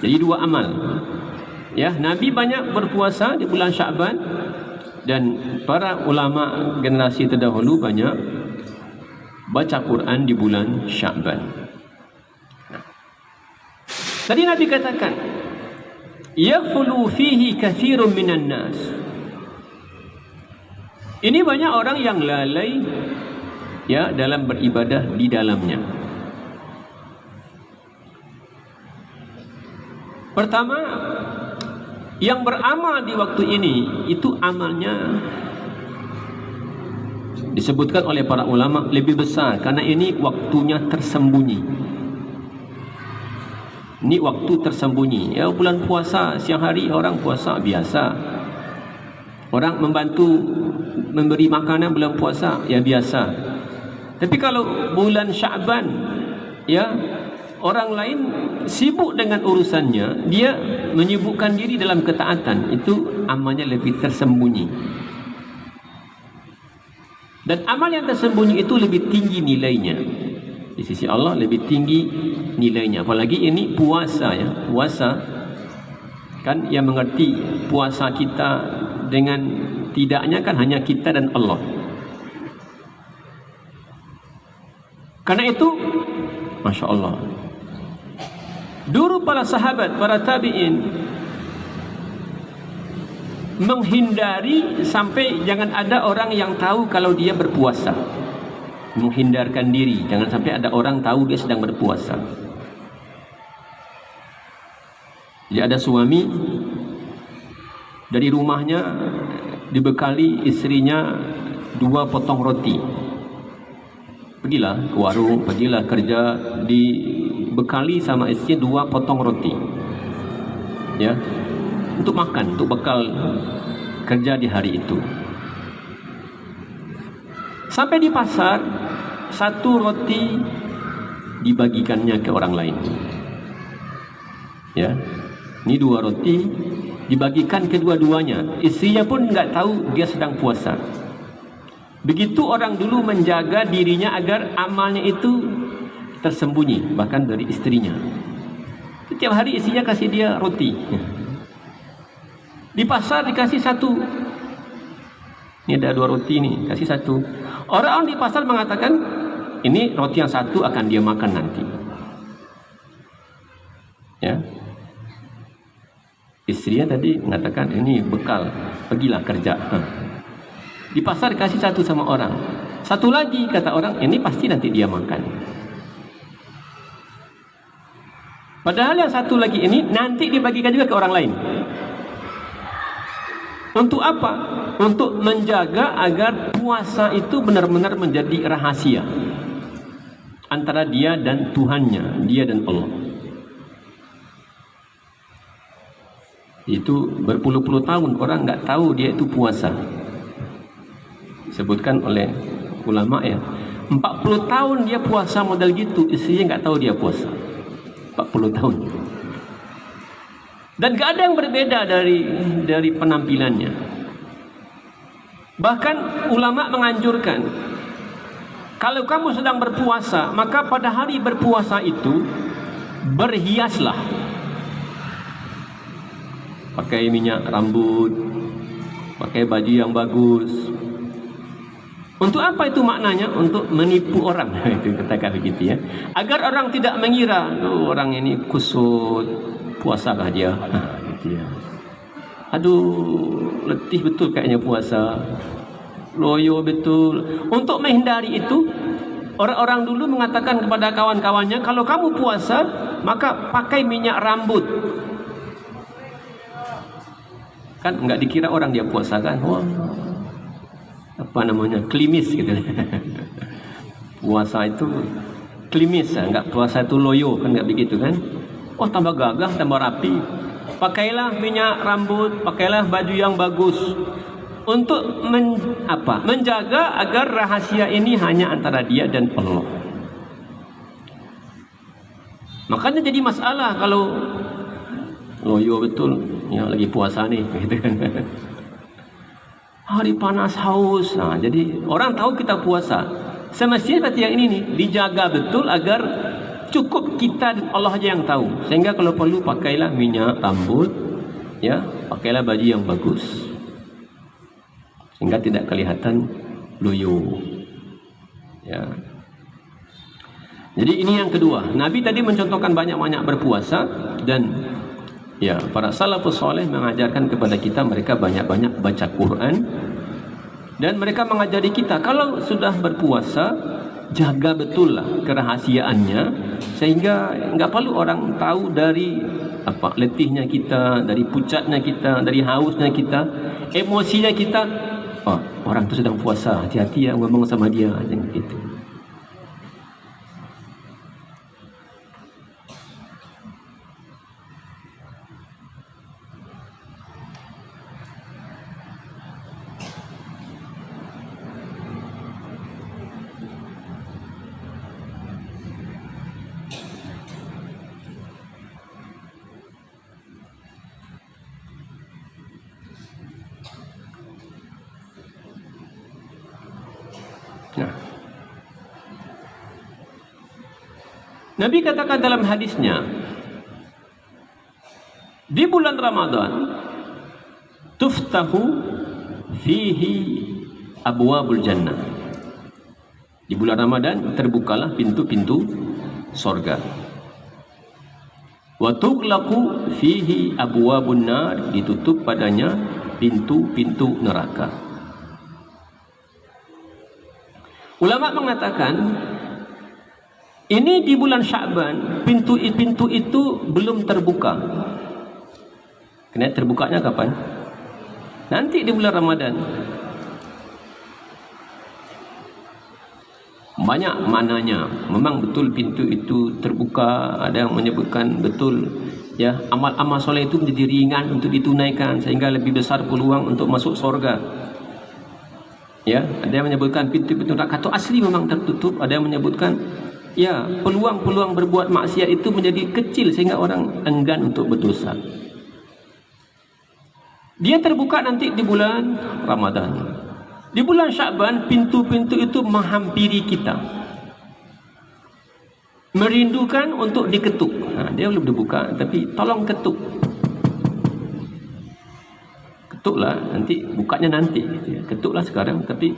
Jadi 2 amal. Ya, Nabi banyak berpuasa di bulan Sya'ban dan para ulama generasi terdahulu banyak baca Quran di bulan Sya'ban. Tadi Nabi katakan, yaghfulu fihi katsirun minan nas. Ini banyak orang yang lalai ya dalam beribadah di dalamnya. Pertama, yang beramal di waktu ini itu amalnya disebutkan oleh para ulama lebih besar karena ini waktunya tersembunyi. Ini waktu tersembunyi. Ya, bulan puasa siang hari orang puasa biasa. Orang membantu memberi makanan bulan puasa ya biasa. Tapi kalau bulan Sya'ban ya orang lain sibuk dengan urusannya, dia menyibukkan diri dalam ketaatan, itu amalnya lebih tersembunyi. Dan amal yang tersembunyi itu lebih tinggi nilainya. Di sisi Allah lebih tinggi nilainya. Apalagi ini puasa ya. Puasa kan yang mengerti puasa kita dengan tidaknya kan hanya kita dan Allah. Karena itu Masya Allah, dulu para sahabat, para tabi'in menghindari sampai jangan ada orang yang tahu kalau dia berpuasa. Menghindarkan diri, jangan sampai ada orang tahu dia sedang berpuasa. Jadi ada suami dari rumahnya dibekali istrinya 2 potong roti. Pergilah ke warung, pergilah kerja, dibekali sama istrinya 2 potong roti. Ya, untuk makan, untuk bekal kerja di hari itu. Sampai di pasar, 1 roti dibagikannya ke orang lain. Ya, ini 2 roti dibagikan kedua-duanya. Istrinya pun nggak tahu dia sedang puasa. Begitu orang dulu menjaga dirinya agar amalnya itu tersembunyi, bahkan dari istrinya. Setiap hari istrinya kasih dia roti. Di pasar dikasih 1. Ini ada 2 roti nih, kasih 1. Orang di pasar mengatakan, ini roti yang 1 akan dia makan nanti. Ya. Istrinya tadi mengatakan, ini bekal, pergilah kerja. Di pasar dikasih 1 sama orang. 1 lagi kata orang, ini pasti nanti dia makan. Padahal yang 1 lagi ini nanti dibagikan juga ke orang lain. Untuk apa? Untuk menjaga agar puasa itu benar-benar menjadi rahasia antara dia dan Tuhannya, dia dan Allah. Itu berpuluh-puluh tahun orang nggak tahu dia itu puasa. Disebutkan oleh ulama ya, 40 tahun dia puasa model gitu, istrinya nggak tahu dia puasa. 40 tahun. Dan gak ada yang berbeda dari penampilannya. Bahkan ulama menganjurkan, kalau kamu sedang berpuasa, maka pada hari berpuasa itu berhiaslah. Pakai minyak rambut, pakai baju yang bagus. Untuk apa itu maknanya? Untuk menipu orang. Itu katakan begitu ya. Agar orang tidak mengira, oh, orang ini kusut, puasakah dia? Gitu ya. Aduh, letih betul kayaknya puasa. Loyo betul. Untuk menghindari itu, Orang-orang dulu mengatakan kepada kawan-kawannya, kalau kamu puasa, maka pakai minyak rambut. Kan enggak dikira orang dia puasa kan. Wah, apa namanya, klimis gitu. Puasa itu klimis, enggak puasa itu loyo, kan enggak begitu kan. Oh, tambah gagah, tambah rapi. Pakailah minyak rambut, pakailah baju yang bagus. Untuk menjaga agar rahasia ini hanya antara dia dan Allah. Makanya jadi masalah kalau loyo betul, ya lagi puasa nih, gitu kan. Hari panas haus, nah, jadi orang tahu kita puasa. Semestinya seperti yang ini nih, dijaga betul agar cukup kita dan Allah aja yang tahu. Sehingga kalau perlu pakailah minyak rambut, ya, pakailah baju yang bagus. Sehingga tidak kelihatan loyo. Ya. Jadi ini yang kedua. Nabi tadi mencontohkan banyak-banyak berpuasa, dan ya, para salafus soleh mengajarkan kepada kita, mereka banyak-banyak baca Quran, dan mereka mengajari kita kalau sudah berpuasa jaga betul lah kerahasiaannya, sehingga enggak perlu orang tahu dari letihnya kita, dari pucatnya kita, dari hausnya kita, emosinya kita. Oh, orang itu sedang puasa, hati-hati ya ngomong sama dia, macam gitu. Nah, Nabi katakan dalam hadisnya, di bulan Ramadan tuftahu fihi abwabul jannah. Di bulan Ramadan terbukalah pintu-pintu sorga. Wa tughlaqu fihi abwabun nar, ditutup padanya pintu-pintu neraka. Ulama mengatakan ini di bulan Sya'ban pintu-pintu itu belum terbuka. Kena terbukanya kapan? Nanti di bulan Ramadan. Banyak maknanya. Memang betul pintu itu terbuka. Ada yang menyebutkan betul, ya, amal-amal soleh itu menjadi ringan untuk ditunaikan sehingga lebih besar peluang untuk masuk surga. Ya, ada yang menyebutkan pintu-pintu neraka itu asli memang tertutup. Ada yang menyebutkan, ya, peluang-peluang berbuat maksiat itu menjadi kecil sehingga orang enggan untuk berdosa. Dia terbuka nanti di bulan Ramadan. Di bulan Sya'ban pintu-pintu itu menghampiri kita, merindukan untuk diketuk. Nah, dia belum dibuka, tapi tolong ketuk. Ketuklah, nanti bukanya nanti, gitu ya. Ketuklah sekarang, tapi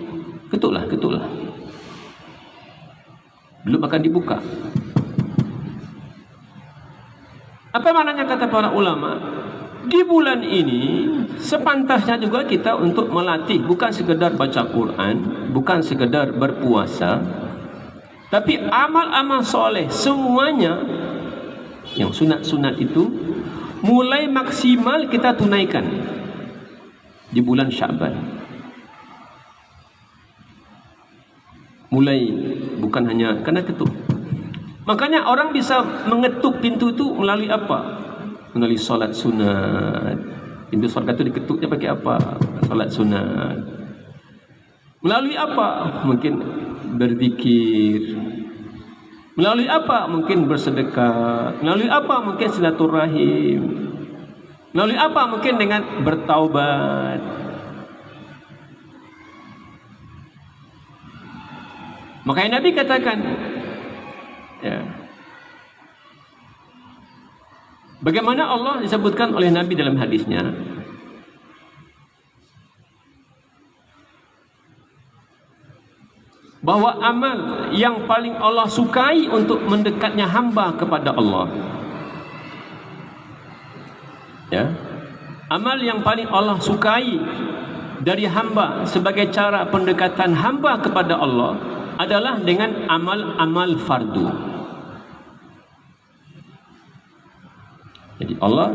ketuklah. Belum akan dibuka. Apa maknanya kata para ulama? Di bulan ini sepantasnya juga kita untuk melatih, bukan sekedar baca Quran, bukan sekedar berpuasa, tapi amal-amal soleh semuanya yang sunat-sunat itu mulai maksimal kita tunaikan di bulan Sya'ban. Mulai, bukan hanya karena ketuk. Makanya orang bisa mengetuk pintu itu melalui apa? Melalui solat sunat. Pintu surga itu diketuknya pakai apa? Solat sunat. Melalui apa? Mungkin berzikir. Melalui apa? Mungkin bersedekah. Melalui apa? Mungkin silaturahim. Melalui apa? Mungkin dengan bertaubat. Makanya Nabi katakan, ya, bagaimana Allah disebutkan oleh Nabi dalam hadisnya, bahwa amal yang paling Allah sukai untuk mendekatnya hamba kepada Allah, ya, amal yang paling Allah sukai dari hamba sebagai cara pendekatan hamba kepada Allah adalah dengan amal-amal fardu. Jadi Allah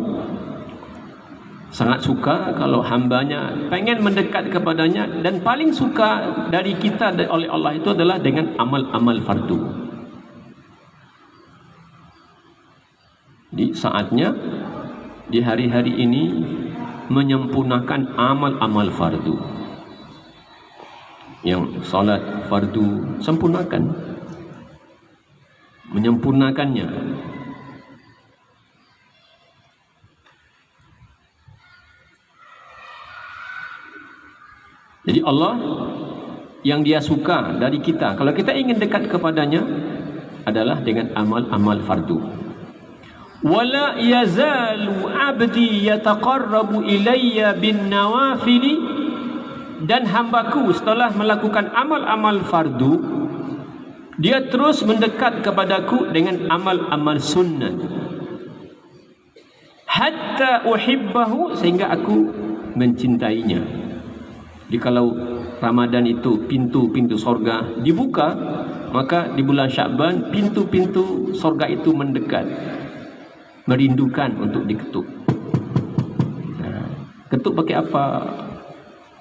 sangat suka kalau hambanya pengen mendekat kepadanya, dan paling suka dari kita oleh Allah itu adalah dengan amal-amal fardu. Di saatnya di hari-hari ini menyempurnakan amal-amal fardu. Yang salat fardu sempurnakan, menyempurnakannya. Jadi Allah yang Dia suka dari kita, kalau kita ingin dekat kepadanya, adalah dengan amal-amal fardu. Wala yazalu abdi yataqarrabu ilayya bin nawafili, dan hambaku setelah melakukan amal-amal fardu, dia terus mendekat kepadaku dengan amal-amal sunnah, hatta uhibbahu, sehingga aku mencintainya. Jadi kalau Ramadan itu pintu-pintu sorga dibuka, maka di bulan Sya'ban pintu-pintu sorga itu mendekat, merindukan untuk diketuk. Ketuk pakai apa?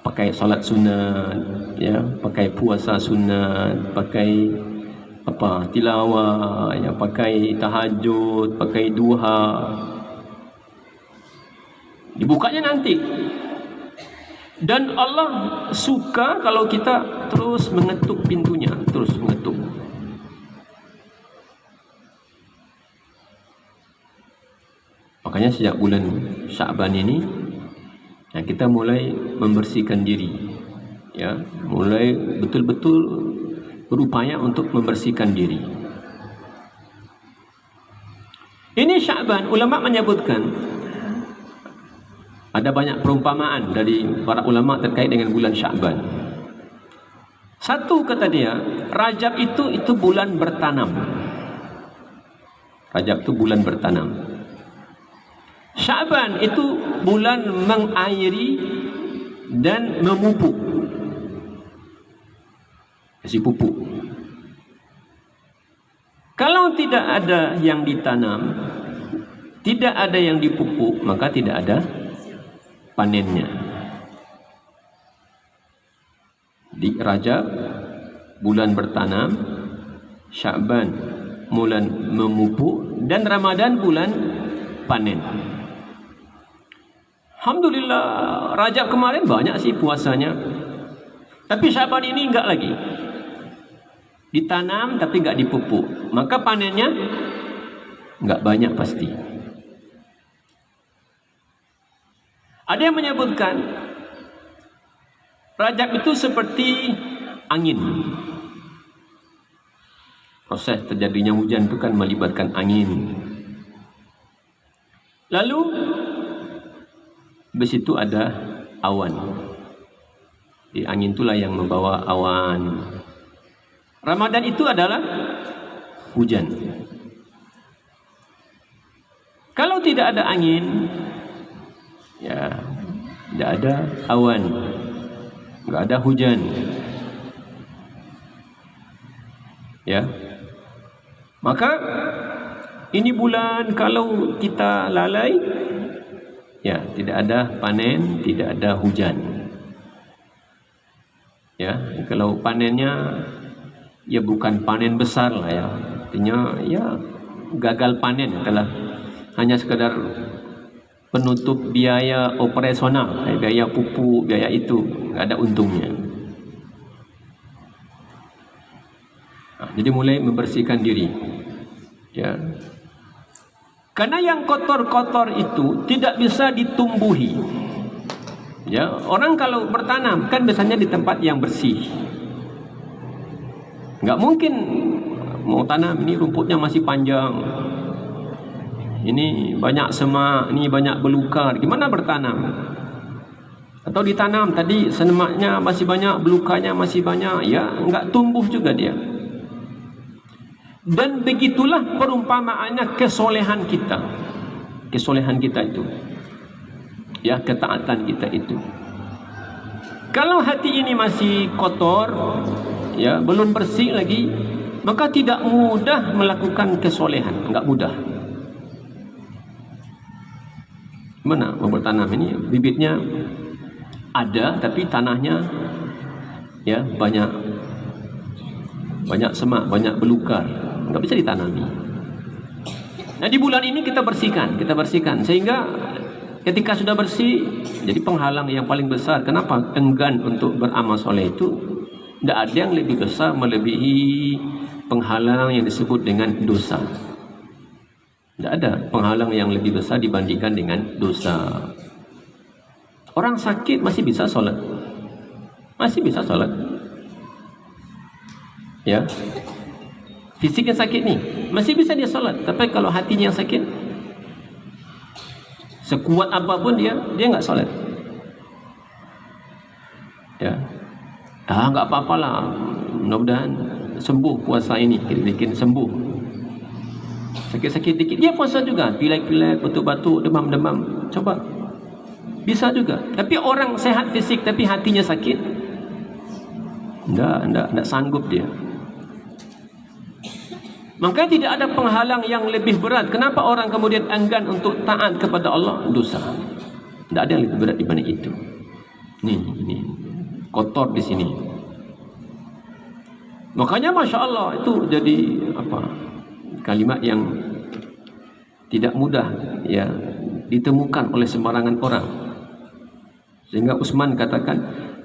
Pakai salat sunat, ya, pakai puasa sunat, pakai apa? Tilawah, ya, pakai tahajud, pakai duha. Dibukanya nanti. Dan Allah suka kalau kita terus mengetuk pintunya, terus mengetuk. Makanya sejak bulan Sya'ban ini, ya, kita mulai membersihkan diri, ya, mulai betul-betul berupaya untuk membersihkan diri. Ini Sya'ban, ulama menyebutkan ada banyak perumpamaan dari para ulama terkait dengan bulan Sya'ban. Satu, kata dia, Rajab itu bulan bertanam. Rajab itu bulan bertanam. Sya'ban itu bulan mengairi dan memupuk. Kasih pupuk. Kalau tidak ada yang ditanam, tidak ada yang dipupuk, maka tidak ada panennya. Di Rajab bulan bertanam, Sya'ban bulan memupuk, dan Ramadan bulan panen. Alhamdulillah, Rajab kemarin banyak sih puasanya, tapi Sya'ban ini enggak lagi. Ditanam tapi enggak dipupuk, maka panennya enggak banyak pasti. Ada yang menyebutkan Rajab itu seperti angin. Proses terjadinya hujan itu kan melibatkan angin. Lalu di situ ada awan. Di angin itulah yang membawa awan. Ramadan itu adalah hujan. Kalau tidak ada angin, ya, tidak ada awan, tidak ada hujan, ya, maka ini bulan kalau kita lalai, ya, tidak ada panen, tidak ada hujan, ya. Kalau panennya, ya bukan panen besar lah, ya, artinya ya gagal panen, adalah hanya sekadar penutup biaya operasional, biaya pupuk, biaya itu, tidak ada untungnya. Jadi mulai membersihkan diri, ya. Karena yang kotor-kotor itu tidak bisa ditumbuhi. Ya, orang kalau bertanam kan biasanya di tempat yang bersih. Nggak mungkin mau tanam ini rumputnya masih panjang, ini banyak semak, ini banyak belukar, gimana bertanam? Atau ditanam tadi semaknya masih banyak, belukanya masih banyak, ya enggak tumbuh juga dia. Dan begitulah perumpamaannya kesolehan kita. Kesolehan kita itu, ya, ketaatan kita itu. Kalau hati ini masih kotor, ya, belum bersih lagi, maka tidak mudah melakukan kesolehan, enggak mudah. Mana mau bertanam ini, bibitnya ada tapi tanahnya ya banyak semak, banyak belukar, enggak bisa ditanami. Nah, di bulan ini kita bersihkan sehingga ketika sudah bersih, jadi penghalang yang paling besar. Kenapa enggan untuk beramal soleh itu? Tidak ada yang lebih besar melebihi penghalang yang disebut dengan dosa. Tidak ada penghalang yang lebih besar dibandingkan dengan dosa. Orang sakit masih bisa sholat, ya. Fisiknya sakit nih, masih bisa dia sholat. Tapi kalau hatinya yang sakit, sekuat apapun dia nggak sholat. Ya, nggak apa-apalah. Mudah-mudahan sembuh puasa ini, kita bikin sembuh. Sakit-sakit dikit, dia puasa juga. Pilek-pilek, batuk-batuk, demam-demam, coba. Bisa juga. Tapi orang sehat fisik tapi hatinya sakit, nggak sanggup dia. Maka tidak ada penghalang yang lebih berat. Kenapa orang kemudian enggan untuk taat kepada Allah? Dosa. Tidak ada yang lebih berat dibanding itu. Ini kotor di sini. Makanya Masya Allah itu jadi kalimat yang tidak mudah ya ditemukan oleh sembarangan orang. Sehingga Utsman katakan,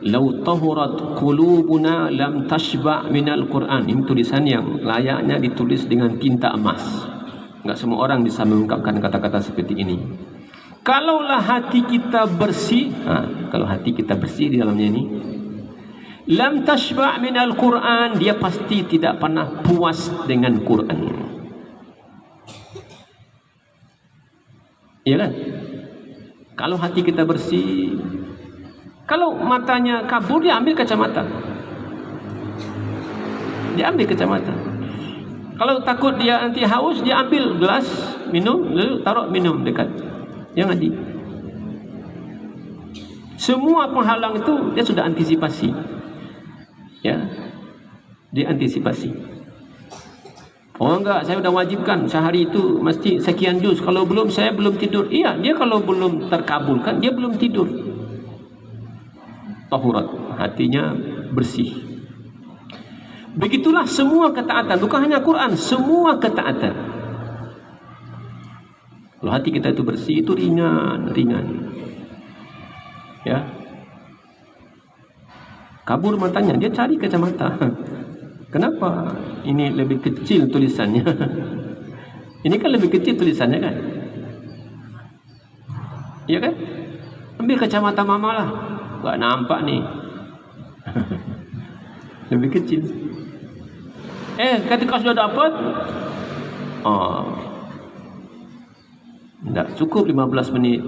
"Lau tahurat qulubuna lam tashba' minal Qur'an." Ini tulisan yang layaknya ditulis dengan tinta emas. Enggak semua orang bisa mengungkapkan kata-kata seperti ini. Kalaulah hati kita bersih, kalau hati kita bersih di dalamnya ini, lam tashba' minal Qur'an, dia pasti tidak pernah puas dengan Quran. Iya kan? Kalau hati kita bersih, kalau matanya kabur, dia ambil kacamata. Kalau takut dia nanti haus, dia ambil gelas minum, lalu taruh minum dekat. Yang ngaji. Semua penghalang itu dia sudah antisipasi. Ya, dia antisipasi. Oh enggak, saya sudah wajibkan sehari itu mesti sekian juz. Kalau belum, saya belum tidur. Iya, dia kalau belum terkabulkan, dia belum tidur. Tahurat, hatinya bersih. Begitulah semua ketaatan, bukan hanya Quran, semua ketaatan. Kalau hati kita itu bersih, itu ringan. Ya. Kabur matanya, dia cari kacamata. Kenapa? Ini lebih kecil tulisannya. Ini kan lebih kecil tulisannya kan? Iya kan? Ambil kacamata mama lah. Gak nampak nih. Lebih kecil. Ketika sudah dapat, tidak cukup 15 menit,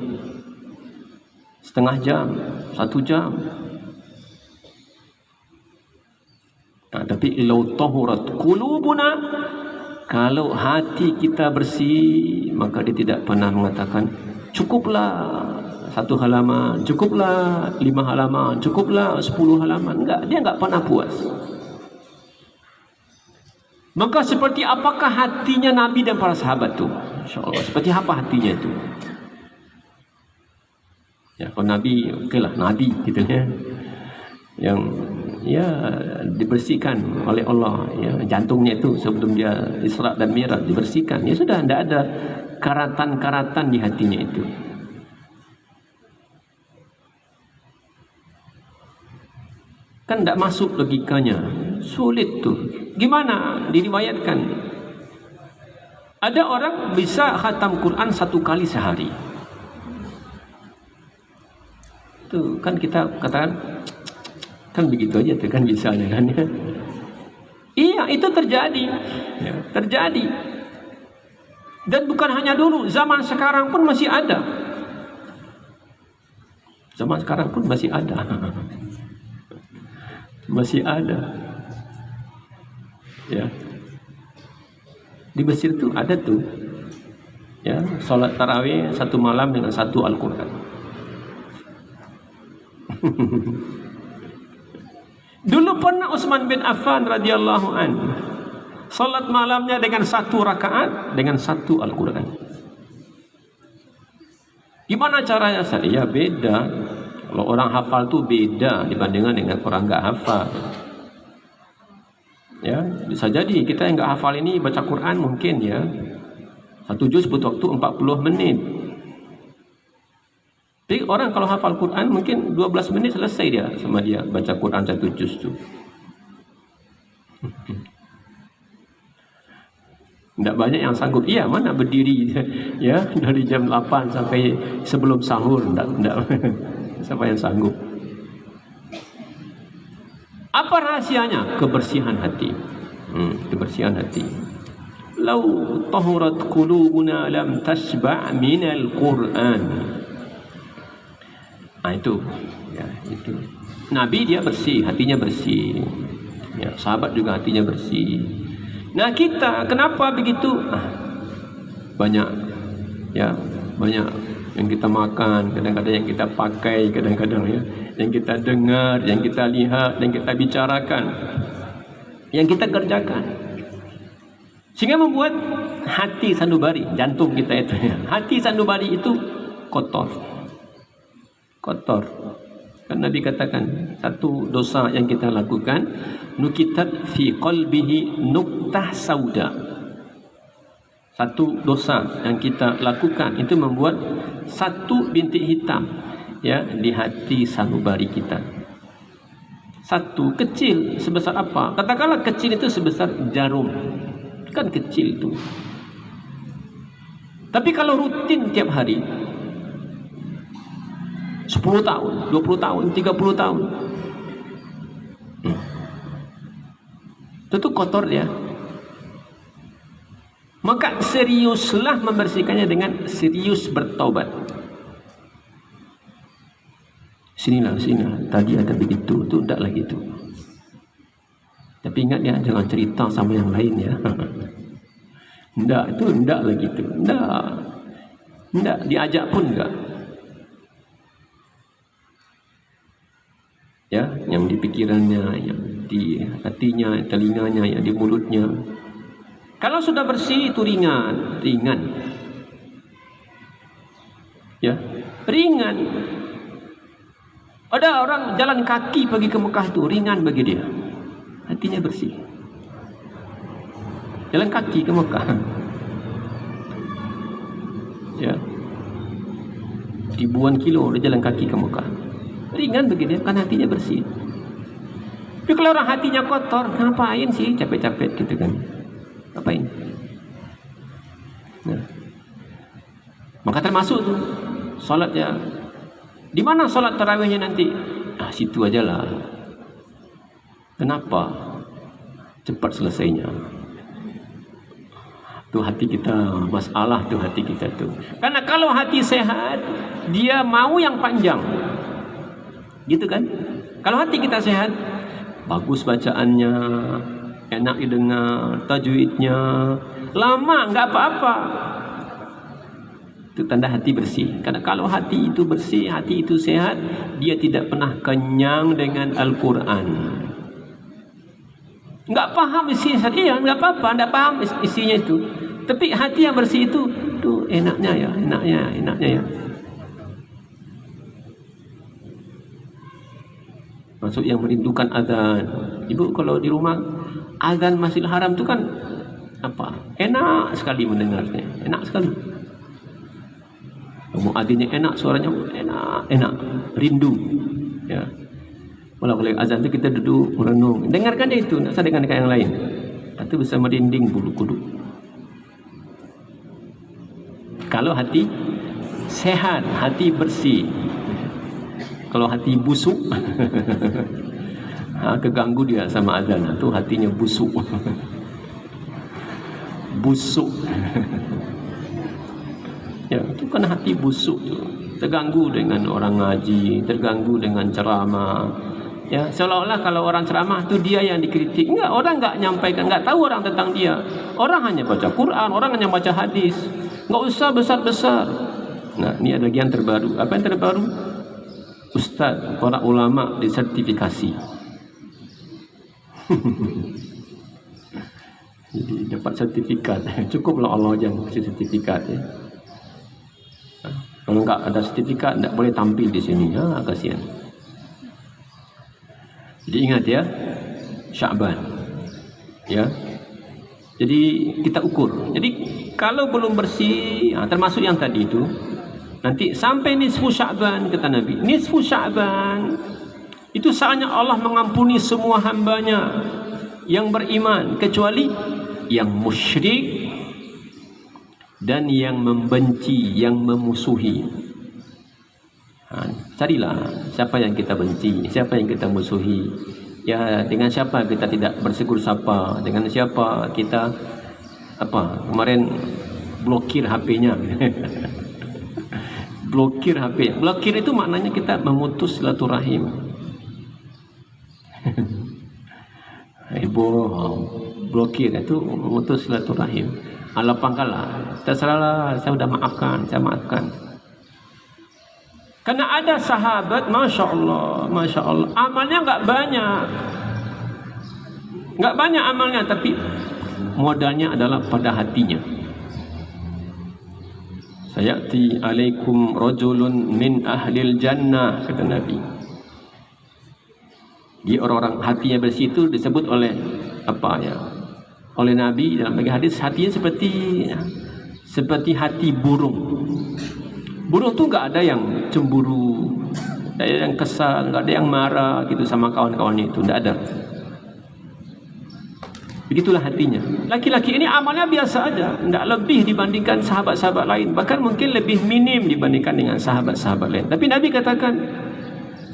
setengah jam, 1 jam. Tapi lau tahurat qulubuna, kalau hati kita bersih, maka dia tidak pernah mengatakan cukuplah 1 halaman, cukuplah 5 halaman, cukuplah 10 halaman. Enggak, dia enggak pernah puas. Maka seperti apakah hatinya Nabi dan para sahabat itu? InsyaAllah, seperti apa hatinya itu? Ya, kalau Nabi, okeylah, Nabi gitu ya. Yang ya dibersihkan oleh Allah, ya, jantungnya itu sebelum dia Isra dan Mi'raj dibersihkan. Ya sudah, tidak ada karatan-karatan di hatinya itu. Kan tidak masuk logikanya, sulit tuh. Gimana? Diriwayatkan ada orang bisa khatam Quran 1 kali sehari. Tuh kan kita katakan kan begitu aja tuh kan bisanya kan ya. Iya, itu terjadi. Ya, terjadi. Dan bukan hanya dulu, zaman sekarang pun masih ada. Zaman sekarang pun masih ada. Masih ada. Ya. Di Mesir tuh ada tuh. Ya, salat tarawih 1 malam dengan 1 Al-Qur'an. Dulu pernah Utsman bin Affan radhiyallahu an salat malamnya dengan 1 rakaat dengan 1 Al-Quran. Gimana caranya? Ya beda. Kalau orang hafal tu beda dibandingkan dengan orang enggak hafal. Ya, bisa jadi kita yang enggak hafal ini baca Quran mungkin ya 1 juz butuh waktu 40 menit. Tapi orang kalau hafal Quran mungkin 12 menit selesai dia sama dia baca Quran 1 juz tu. Tidak banyak yang sanggup. Iya, mana berdiri ya dari jam 8 sampai sebelum sahur. Tidak. Siapa yang sanggup? Apa rahasianya? Kebersihan hati. Kebersihan hati. Lau tahurat qulubuna lam tashba' minal Qur'an. Itu. Ya, itu. Nabi dia bersih, hatinya bersih. Ya, sahabat juga hatinya bersih. Nah kita kenapa begitu? Banyak ya, banyak yang kita makan, kadang-kadang yang kita pakai, kadang-kadang ya, yang kita dengar, yang kita lihat, yang kita bicarakan, yang kita kerjakan, sehingga membuat hati sanubari, jantung kita itu ya, hati sanubari itu kotor. Kan Nabi katakan satu dosa yang kita lakukan, nukitat fi qalbihi nuktah sauda. Satu dosa yang kita lakukan itu membuat 1 bintik hitam ya di hati sanubari kita. 1 kecil sebesar apa? Katakanlah kecil itu sebesar jarum. Kan kecil itu. Tapi kalau rutin tiap hari 10 tahun, 20 tahun, 30 tahun. Itu kotor ya. Maka seriuslah membersihkannya dengan serius bertaubat. Sinilah. Tadi ada begitu, tu tidak lagi tu. Tapi ingat ya, jangan cerita sama yang lain ya. Tidak lagi tu. Tidak, diajak pun enggak. Ya, yang di pikirannya, yang di hatinya, telinganya, yang di mulutnya. Kalau sudah bersih itu ringan. Ya, ringan. Ada orang jalan kaki pergi ke Mekah itu ringan bagi dia. Hatinya bersih. Jalan kaki ke Mekah. Ya. Ribuan kilo dia jalan kaki ke Mekah. Ringan bagi dia, kan hatinya bersih. Tapi kalau orang hatinya kotor, ngapain sih capek-capek gitu kan? Ngapain? Nah. Maka termasuk tuh salatnya. Di mana salat tarawihnya nanti? Situ aja lah. Kenapa? Cepat selesainya. Tuh hati kita, masalah tuh hati kita tuh. Karena kalau hati sehat, dia mau yang panjang. Gitu kan? Kalau hati kita sehat, bagus bacaannya, enak didengar, tajwidnya, lama nggak apa-apa. Itu tanda hati bersih. Karena kalau hati itu bersih, hati itu sehat, dia tidak pernah kenyang dengan Al-Quran. Nggak paham isinya, iya nggak apa-apa, nggak paham isinya itu. Tapi hati yang bersih itu, tuh enaknya ya. Masuk yang merindukan azan. Ibu kalau di rumah azan Masjidil Haram itu kan apa? Enak sekali mendengarnya, enak sekali. Muadzinnya enak, suaranya enak, rindu. Ya. Walau kalau azan itu kita duduk merenung, dengarkan dia itu, tak usah dengarkan yang lain. Itu bisa merinding bulu kuduk. Kalau hati sehat, hati bersih. Kalau hati busuk, keganggu dia sama azan. Itu hatinya busuk. Ya, itu kan hati busuk tuh. Terganggu dengan orang ngaji, terganggu dengan ceramah. Ya, seolah-olah kalau orang ceramah itu dia yang dikritik. Enggak, orang enggak nyampaikan, enggak tahu orang tentang dia. Orang hanya baca Quran, orang hanya baca hadis. Enggak usah besar-besar. Nah, ini ada bagian terbaru. Apa yang terbaru? Ustaz, para ulama disertifikasi. Jadi dapat sertifikat. Cukuplah Allah jangan kasih sertifikat ya. Kalau enggak ada sertifikat, enggak boleh tampil di sini. Kasihan. Jadi ingat ya, Sya'ban. Ya. Jadi kita ukur. Jadi kalau belum bersih, termasuk yang tadi itu, nanti sampai nisfu Sya'ban kata Nabi. Nisfu Sya'ban itu saatnya Allah mengampuni semua hambanya yang beriman kecuali yang musyrik dan yang membenci, yang memusuhi. Carilah siapa yang kita benci, siapa yang kita musuhi. Ya, dengan siapa kita tidak bersegur sapa, dengan siapa kita kemarin blokir HP-nya. Blokir HP. Blokir itu maknanya kita memutus silaturahim. Ibu blokir itu memutus silaturahim. Ala pangkala, terserahlah, saya sudah maafkan, saya maafkan. Karena ada sahabat, masya Allah, amalnya nggak banyak amalnya, tapi modalnya adalah pada hatinya. Sayati alaikum rajulun min ahlil jannah, kata Nabi. Di orang-orang hatinya bersih itu disebut oleh oleh Nabi dalam bagi hadis, hatinya seperti hati burung. Burung tuh nggak ada yang cemburu, nggak ada yang kesal, nggak ada yang marah gitu sama kawan-kawannya itu, nggak ada. Begitulah hatinya. Laki-laki ini amalnya biasa aja, nggak lebih dibandingkan sahabat-sahabat lain, bahkan mungkin lebih minim dibandingkan dengan sahabat-sahabat lain. Tapi Nabi katakan,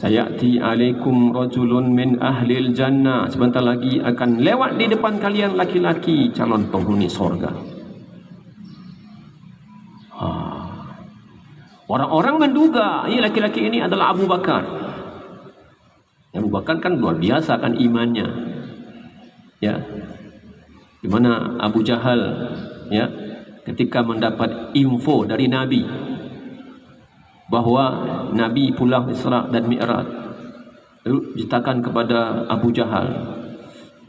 sayati alaikum rajulun min ahlil jannah, sebentar lagi akan lewat di depan kalian laki-laki calon penghuni sorga. Orang-orang menduga laki-laki ini adalah Abu Bakar. Abu Bakar kan luar biasa kan imannya, ya. Di mana Abu Jahal, ya, ketika mendapat info dari Nabi bahwa Nabi pulang Isra dan Mi'raj, lalu ceritakan kepada Abu Jahal.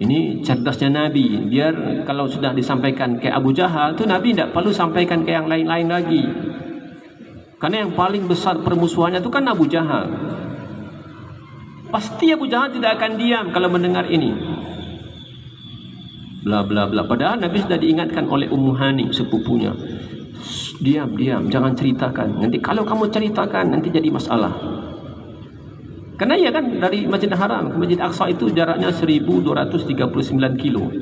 Ini cerdasnya Nabi, biar kalau sudah disampaikan ke Abu Jahal tu Nabi tidak perlu sampaikan ke yang lain-lain lagi. Karena yang paling besar permusuhannya itu kan Abu Jahal. Pasti Abu Jahal tidak akan diam kalau mendengar ini. Bla bla bla. Padahal Nabi sudah diingatkan oleh Ummu Hani, sepupunya. Diam, jangan ceritakan. Nanti kalau kamu ceritakan nanti jadi masalah. Karena ya kan dari Masjid Haram ke Masjid Aqsa itu jaraknya 1239 kilo.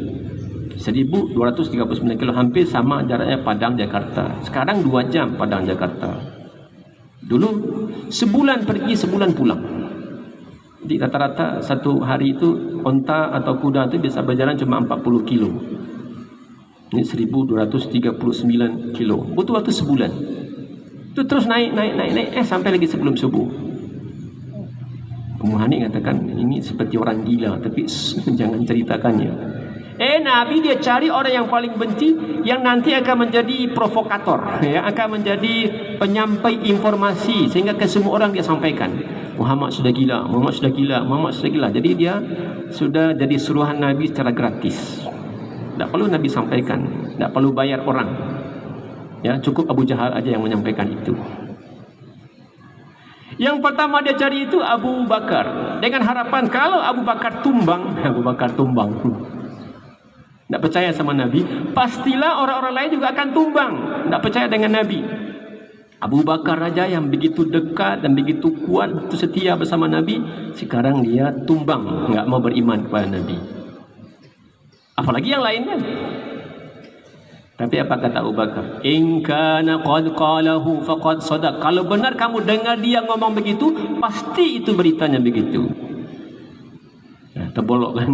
1239 kilo, hampir sama jaraknya Padang Jakarta. Sekarang 2 jam Padang Jakarta. Dulu sebulan pergi, sebulan pulang. Jadi rata-rata satu hari itu onta atau kuda itu bisa berjalan cuma 40 kilo. Ini 1239 kilo. Butuh waktu sebulan. Itu terus naik sampai lagi sebelum subuh. Ummu Hani katakan ini seperti orang gila, tapi jangan ceritakannya. Nabi dia cari orang yang paling benci, yang nanti akan menjadi provokator, ya, akan menjadi penyampai informasi sehingga ke semua orang dia sampaikan. Muhammad sudah gila, Muhammad sudah gila, Muhammad sudah gila. Jadi dia sudah jadi suruhan Nabi secara gratis. Tak perlu Nabi sampaikan, tak perlu bayar orang. Ya, cukup Abu Jahal aja yang menyampaikan itu. Yang pertama dia cari itu Abu Bakar, dengan harapan kalau Abu Bakar tumbang, tidak percaya sama Nabi, pastilah orang-orang lain juga akan tumbang, tidak percaya dengan Nabi. Abu Bakar raja yang begitu dekat dan begitu kuat, begitu setia bersama Nabi, sekarang dia tumbang, nggak mau beriman kepada Nabi. Apalagi yang lainnya. Tapi apa kata Abu Bakar? In kana qad qalahu faqad sadaq. Kalau benar kamu dengar dia ngomong begitu, pasti itu beritanya begitu. Nah, terbolok kan.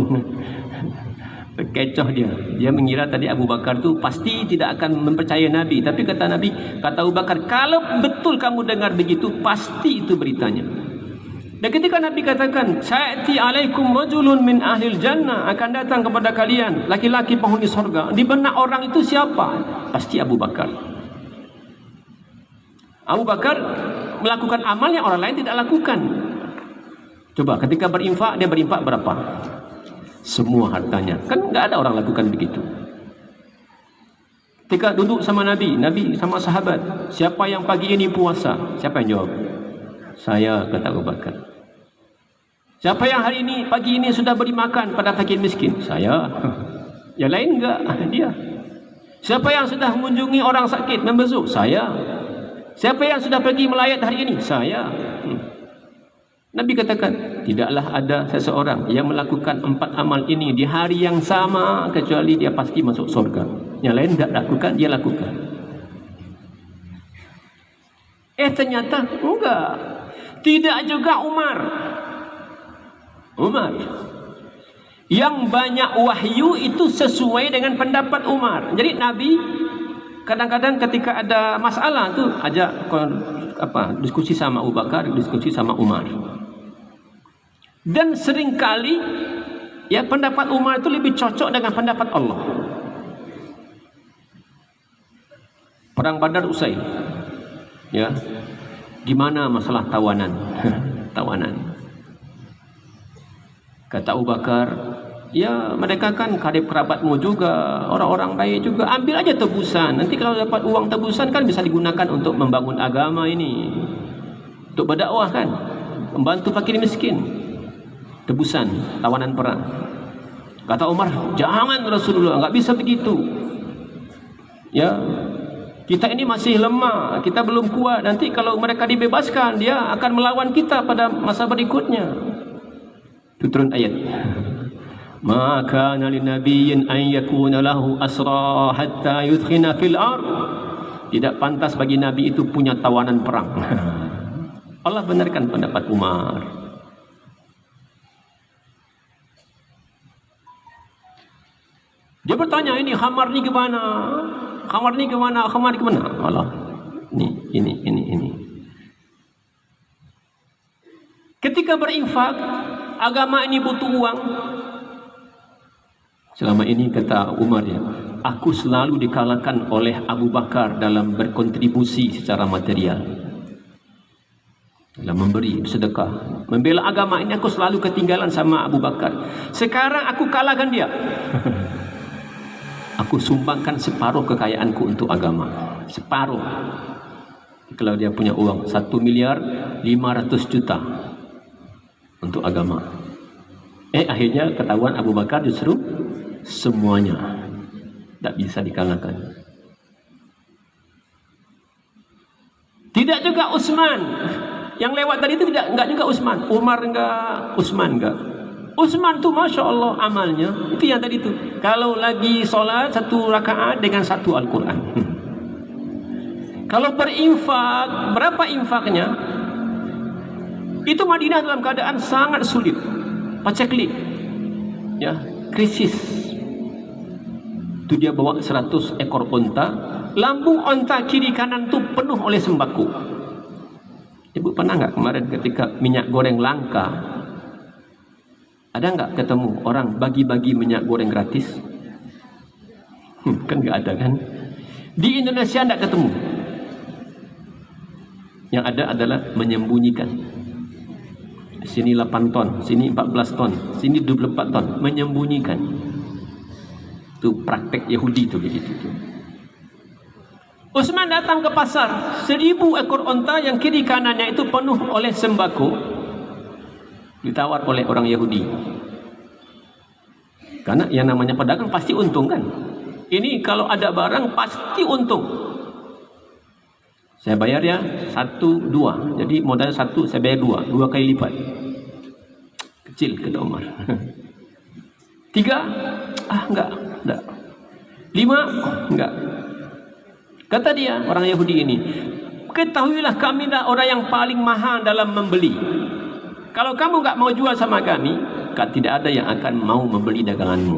Kecoh dia mengira tadi Abu Bakar itu pasti tidak akan mempercayai Nabi, tapi kata Abu Bakar, kalau betul kamu dengar begitu, pasti itu beritanya. Dan ketika Nabi katakan, "Sa'ati alaikum rajulun min ahlil jannah," akan datang kepada kalian laki-laki penghuni surga. Di benak orang itu siapa? Pasti Abu Bakar. Abu Bakar melakukan amal yang orang lain tidak lakukan. Coba ketika berinfak, dia berinfak berapa? semua hartanya. Kan enggak ada orang lakukan begitu. Ketika duduk sama Nabi sama sahabat, siapa yang pagi ini puasa? Siapa yang jawab? Saya, kata Abu Bakar. Siapa yang hari ini, pagi ini sudah beri makan pada fakir miskin? Saya. Yang lain enggak, dia. Siapa yang sudah mengunjungi orang sakit, membesuk? Saya. Siapa yang sudah pergi melayat hari ini? Saya. Nabi katakan, tidaklah ada seseorang yang melakukan 4 amal ini di hari yang sama kecuali dia pasti masuk surga. Yang lain tidak lakukan, dia lakukan. Ternyata enggak. Tidak juga Umar. Yang banyak wahyu itu sesuai dengan pendapat Umar. Jadi Nabi kadang-kadang ketika ada masalah tu ajak diskusi sama Abu Bakar, diskusi sama Umar. Dan seringkali ya pendapat Umar itu lebih cocok dengan pendapat Allah. Perang Badar usai. Ya. Gimana masalah tawanan? Tawanan. Kata Abu Bakar, ya mereka kan karib kerabatmu juga, orang-orang baik juga, ambil aja tebusan. Nanti kalau dapat uang tebusan kan bisa digunakan untuk membangun agama ini, untuk berdakwah kan, membantu fakir miskin. Tebusan, tawanan perang. Kata Umar, jangan Rasulullah, enggak bisa begitu. Ya, kita ini masih lemah, kita belum kuat. Nanti kalau mereka dibebaskan, dia akan melawan kita pada masa berikutnya. Itu turun ayat. Maka nali nabiyyin an yakuna lahu asra hatta yudkhina fil ard. Tidak pantas bagi nabi itu punya tawanan perang. Allah benarkan pendapat Umar. Dia bertanya, ini khamar ni kemana? Khamar ni kemana? Khamar ni kemana? Allah, ini. Ketika berinfak, agama ini butuh uang. Selama ini kata Umar, ya, aku selalu dikalahkan oleh Abu Bakar dalam berkontribusi secara material, dalam memberi sedekah, membela agama ini. Aku selalu ketinggalan sama Abu Bakar. Sekarang aku kalahkan dia. Aku sumbangkan separuh kekayaanku untuk agama. Separuh. Kalau dia punya uang 1.500.000.000 untuk agama. Akhirnya ketahuan Abu Bakar justru semuanya. Tak bisa dikalahkan. Tidak juga Utsman. Yang lewat tadi itu enggak juga Utsman. Umar enggak, Utsman enggak. Utsman tu Masya Allah amalnya. Itu yang tadi tu. Kalau lagi solat 1 rakaat dengan 1 Al-Quran. Kalau berinfak, berapa infaknya? Itu Madinah dalam keadaan sangat sulit. Paceklik. Ya, krisis. Itu dia bawa 100 ekor unta. Lambung unta kiri kanan tu penuh oleh sembako. Ibu pernah enggak kemarin ketika minyak goreng langka? Ada enggak ketemu orang bagi-bagi minyak goreng gratis? Kan enggak ada kan? Di Indonesia enggak ketemu. Yang ada adalah menyembunyikan. Sini 8 ton, sini 14 ton, sini 24 ton, menyembunyikan. Itu praktek Yahudi tu begitu tu. Utsman datang ke pasar, 1000 ekor unta yang kiri kanannya itu penuh oleh sembako. Ditawar oleh orang Yahudi. Karena yang namanya pedagang pasti untung kan. Ini kalau ada barang pasti untung. Saya bayar ya 1, 2. Jadi modal 1 saya bayar 2 kali lipat. Kecil kata Umar. 3, enggak. 5, enggak. Kata dia orang Yahudi ini, ketahuilah kami dah orang yang paling mahal dalam membeli. Kalau kamu enggak mau jual sama kami, tidak ada yang akan mau membeli daganganmu.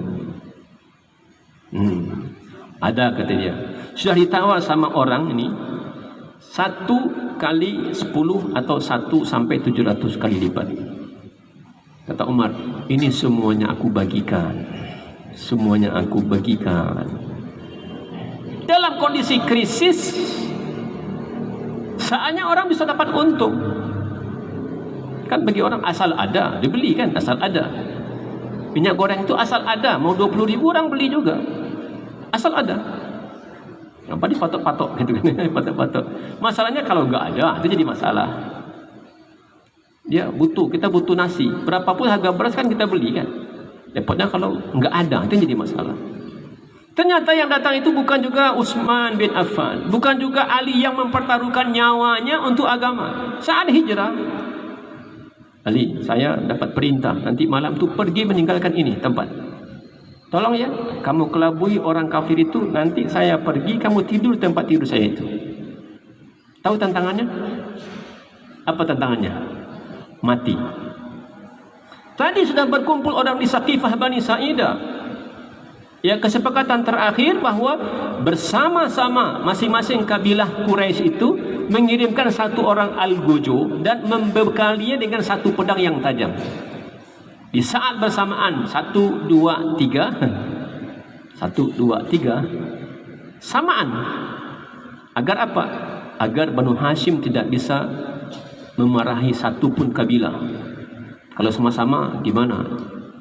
Ada kata dia. Sudah ditawar sama orang ini 1 kali 10 atau 1 sampai 700 kali lipat. Kata Umar, ini semuanya aku bagikan. Semuanya aku bagikan. Dalam kondisi krisis, saatnya orang bisa dapat untung. Kan bagi orang asal ada, dibeli kan, asal ada. Minyak goreng itu asal ada, mau 20.000 orang beli juga. Asal ada. Apa dipatok-patok gitu kan, patok-patok. Masalahnya kalau nggak ada, itu jadi masalah. Dia kita butuh nasi. Berapapun harga beras kan kita beli kan. Repotnya kalau nggak ada, itu jadi masalah. Ternyata yang datang itu bukan juga Utsman bin Affan, bukan juga Ali yang mempertaruhkan nyawanya untuk agama. Saat hijrah, Ali, saya dapat perintah nanti malam tu pergi meninggalkan ini tempat. Tolong ya, kamu kelabui orang kafir itu, nanti saya pergi, kamu tidur tempat tidur saya itu. Tahu tantangannya? Apa tantangannya? Mati. Tadi sudah berkumpul orang di Saqifah Bani Sa'idah. Ya, kesepakatan terakhir bahwa bersama-sama masing-masing kabilah Quraisy itu mengirimkan satu orang al-Gojo dan membekalinya dengan satu pedang yang tajam. Di saat bersamaan 1, 2, 3 samaan. Agar apa? Agar Banu Hashim tidak bisa memarahi satu pun kabilah. Kalau sama-sama gimana?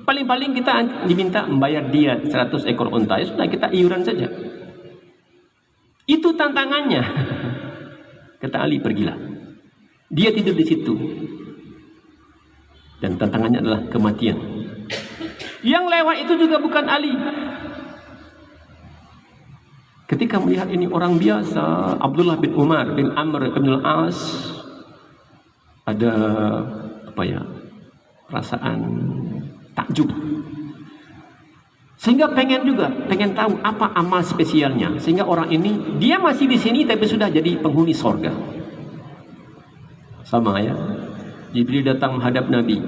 Paling-paling kita diminta membayar dia 100 ekor unta. Ya sudah, kita iuran saja. Itu tantangannya. Kata Ali, pergilah. Dia tidur di situ. Dan tantangannya adalah kematian. Yang lewat itu juga bukan Ali. Ketika melihat ini orang biasa, Abdullah bin Umar bin Amr bin Al-As, ada perasaan takjub. Sehingga pengen tahu apa amal spesialnya. Sehingga orang ini, dia masih di sini tapi sudah jadi penghuni sorga. Sama ya. Jibril datang menghadap Nabi.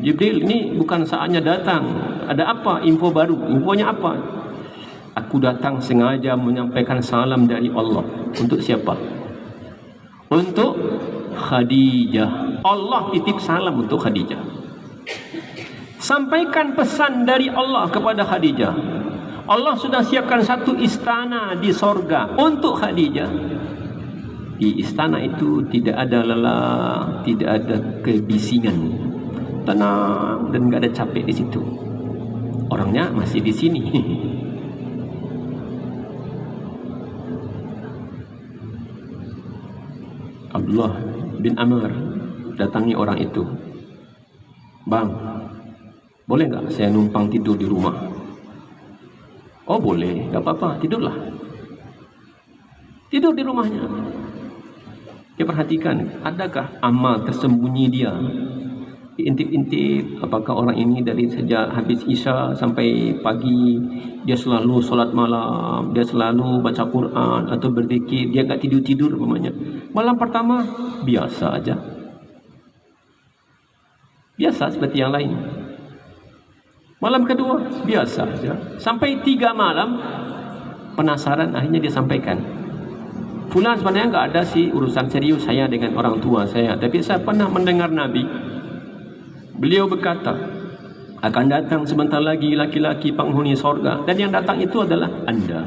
Jibril, ini bukan saatnya datang. Ada apa? Info baru. Infonya apa? Aku datang sengaja menyampaikan salam dari Allah. Untuk siapa? Untuk Khadijah. Allah titip salam untuk Khadijah. Sampaikan pesan dari Allah kepada Khadijah. Allah sudah siapkan satu istana di sorga untuk Khadijah. Di istana itu tidak ada lelah, tidak ada kebisingan, tenang dan nggak ada capek di situ. Orangnya masih di sini. Abdullah bin Amr datangi orang itu. Bang, boleh nggak saya numpang tidur di rumah? Oh boleh, nggak apa-apa, tidurlah. Tidur di rumahnya. Dia perhatikan, adakah amal tersembunyi dia? Diintip-intip, apakah orang ini dari sejak habis Isya sampai pagi dia selalu solat malam, dia selalu baca Quran atau berzikir, dia tak tidur-tidur umpamanya. Malam pertama biasa aja, biasa seperti yang lain. Malam kedua biasa aja, sampai 3 malam penasaran, akhirnya dia sampaikan, fulan sebenarnya enggak ada sih urusan serius saya dengan orang tua saya, tapi saya pernah mendengar Nabi, beliau berkata akan datang sebentar lagi laki-laki penghuni sorga, dan yang datang itu adalah Anda.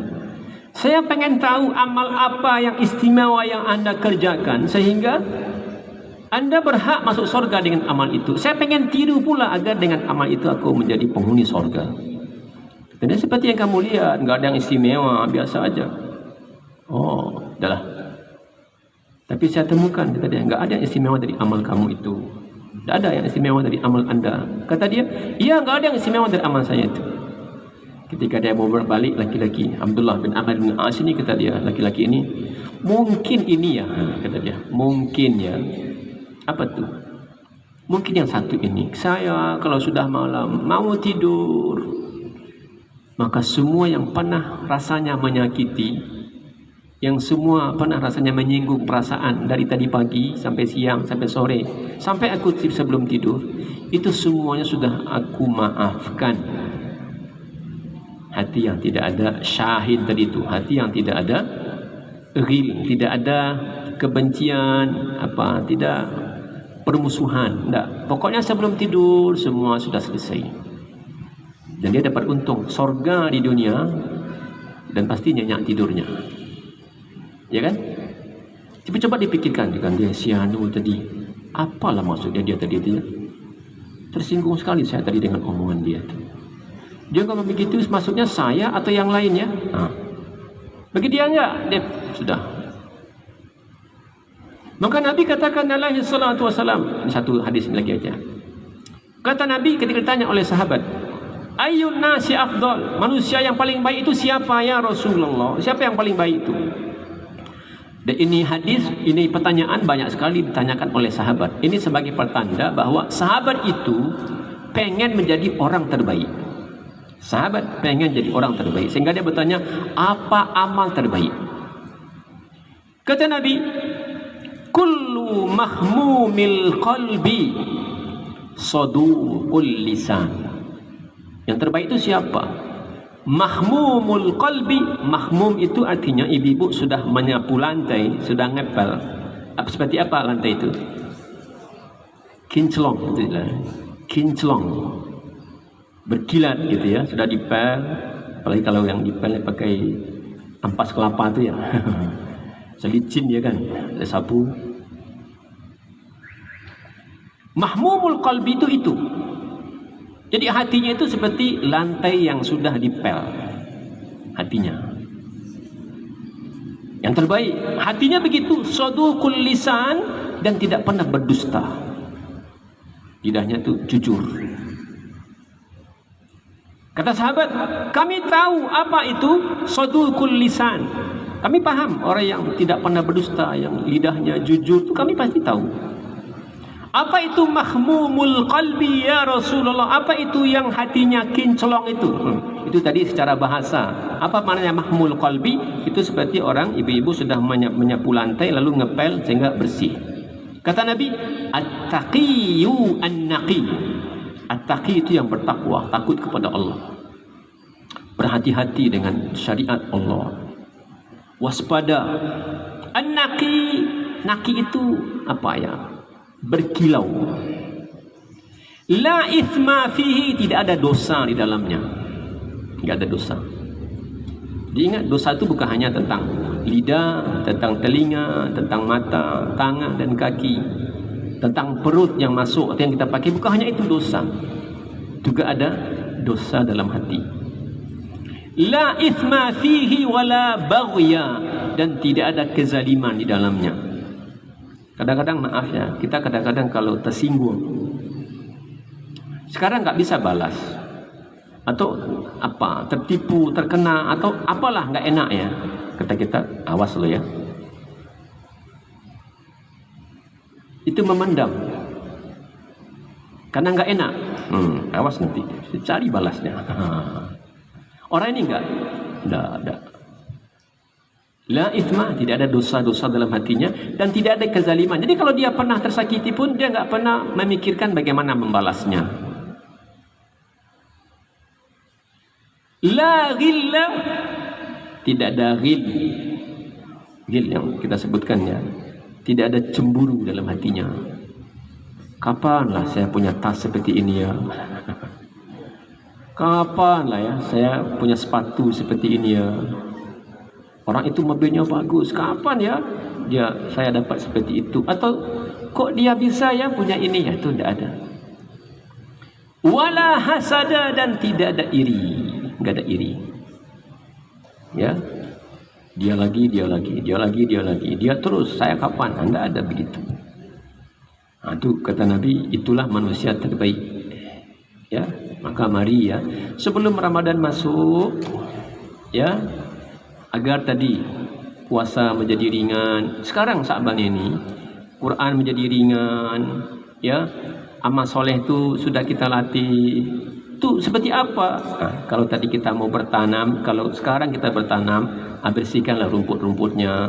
Saya pengen tahu amal apa yang istimewa yang Anda kerjakan sehingga Anda berhak masuk sorga dengan amal itu. Saya pengen tiru pula agar dengan amal itu aku menjadi penghuni sorga. Dan seperti yang kamu lihat, enggak ada yang istimewa, biasa aja. Oh, udahlah. Tapi saya temukan, kata dia, enggak ada yang istimewa dari amal kamu itu. Tidak ada yang istimewa dari amal Anda. Kata dia, iya, enggak ada yang istimewa dari amal saya itu. Ketika dia mau berbalik, laki-laki Abdullah bin Amr bin As ini, kata dia, laki-laki ini, mungkin ini ya, kata dia, mungkin ya. Apa tuh? Mungkin yang satu ini. Saya kalau sudah malam mau tidur, maka semua yang pernah rasanya menyakiti, yang semua pernah rasanya menyinggung perasaan dari tadi pagi sampai siang, sampai sore, sampai aku sebelum tidur, itu semuanya sudah aku maafkan. Hati yang tidak ada syahid tadi itu, hati yang tidak ada ghil, tidak ada kebencian, tidak permusuhan, enggak. Pokoknya sebelum tidur semua sudah selesai. Dan dia dapat untung sorga di dunia dan pasti nyenyak tidurnya. Ya kan? Coba dipikirkan dengan dia sianu tadi. Apalah maksudnya dia tadi itu ya? tersinggung sekali saya tadi dengan omongan dia tu. Dia ngomong begitu maksudnya saya atau yang lainnya? Bagi dia enggak, dia sudah. Maka Nabi katakan alaihi salatu wasalam, satu hadis lagi aja. Kata Nabi ketika ditanya oleh sahabat, ayyun nasi afdal, manusia yang paling baik itu siapa ya Rasulullah? Siapa yang paling baik itu? Dan ini hadis, ini pertanyaan banyak sekali ditanyakan oleh sahabat. Ini sebagai pertanda bahwa sahabat itu pengen menjadi orang terbaik. Sahabat pengen jadi orang terbaik, sehingga dia bertanya, apa amal terbaik? Kata Nabi, kullu mahmumil qalbi saduqul lisan. Yang terbaik itu siapa? Mahmumul qalbi. Mahmum itu artinya ibu-ibu sudah menyapu lantai, sudah ngepel. Seperti apa lantai itu? Kinclong, kinclong, berkilat gitu ya, sudah dipel. Apalagi kalau yang dipel pakai ampas kelapa itu ya. Selicin ya kan, ada sapu. Mahmumul qalbi itu. Jadi hatinya itu seperti lantai yang sudah dipel. Hatinya. Yang terbaik, hatinya begitu, saduqul lisan, dan tidak pernah berdusta. Lidahnya itu jujur. Kata sahabat, kami tahu apa itu saduqul lisan. Kami paham orang yang tidak pernah berdusta, yang lidahnya jujur, itu kami pasti tahu. Apa itu mahmumul qalbi ya Rasulullah? Apa itu yang hatinya kinclong itu? Itu tadi secara bahasa. Apa maknanya mahmul qalbi? Itu seperti orang ibu-ibu sudah menyapu lantai lalu ngepel sehingga bersih. Kata Nabi, at-taqiyyu an-naqi. At-taqi itu yang bertakwa, takut kepada Allah. Berhati-hati dengan syariat Allah. Waspada. An-naqi, naqi itu apa ya? Berkilau. La ithma fihi, tidak ada dosa di dalamnya. Tidak ada dosa. Diingat, dosa itu bukan hanya tentang lidah, tentang telinga, tentang mata, tangan dan kaki, tentang perut yang masuk atau yang kita pakai. Bukan hanya itu dosa, juga ada dosa dalam hati. La ithma fihi wala baghya, dan tidak ada kezaliman di dalamnya. Kadang-kadang maaf ya, kita kadang-kadang kalau tersinggung, sekarang nggak bisa balas, atau apa, tertipu, terkena, atau apalah nggak enak ya, kata kita, awas lo ya. Itu memendam, karena nggak enak. Awas nanti, cari balasnya. Orang ini nggak ada. La ithma, tidak ada dosa-dosa dalam hatinya dan tidak ada kezaliman. Jadi kalau dia pernah tersakiti pun dia nggak pernah memikirkan bagaimana membalasnya. La ghilla, tidak ada ghil yang kita sebutkan ya. Tidak ada cemburu dalam hatinya. Kapanlah saya punya tas seperti ini ya? Kapanlah ya saya punya sepatu seperti ini ya? Orang itu mobilnya bagus, kapan ya saya dapat seperti itu? Atau kok dia bisa ya punya ini ya? Itu tidak ada. Wala hasada, dan tidak ada iri, enggak ada iri. Ya, dia lagi, dia terus, saya kapan? Anda ada begitu. Nah, itu kata Nabi, itulah manusia terbaik. Ya, maka mari ya, sebelum Ramadan masuk, ya, agar tadi puasa menjadi ringan. Sekarang Sa'ban ini Quran menjadi ringan, ya. Amal soleh itu sudah kita latih. Itu seperti apa? Nah, kalau tadi kita mau bertanam, kalau sekarang kita bertanam, bersihkanlah rumput-rumputnya,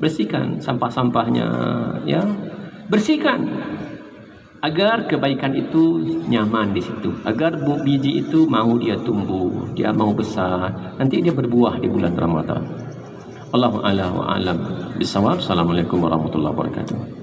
bersihkan sampah-sampahnya, ya. Bersihkan agar kebaikan itu nyaman di situ, agar biji itu mau dia tumbuh, dia mau besar, nanti dia berbuah di bulan Ramadan. Allahu a'lam wa a'lam bishawab. Assalamualaikum warahmatullahi wabarakatuh.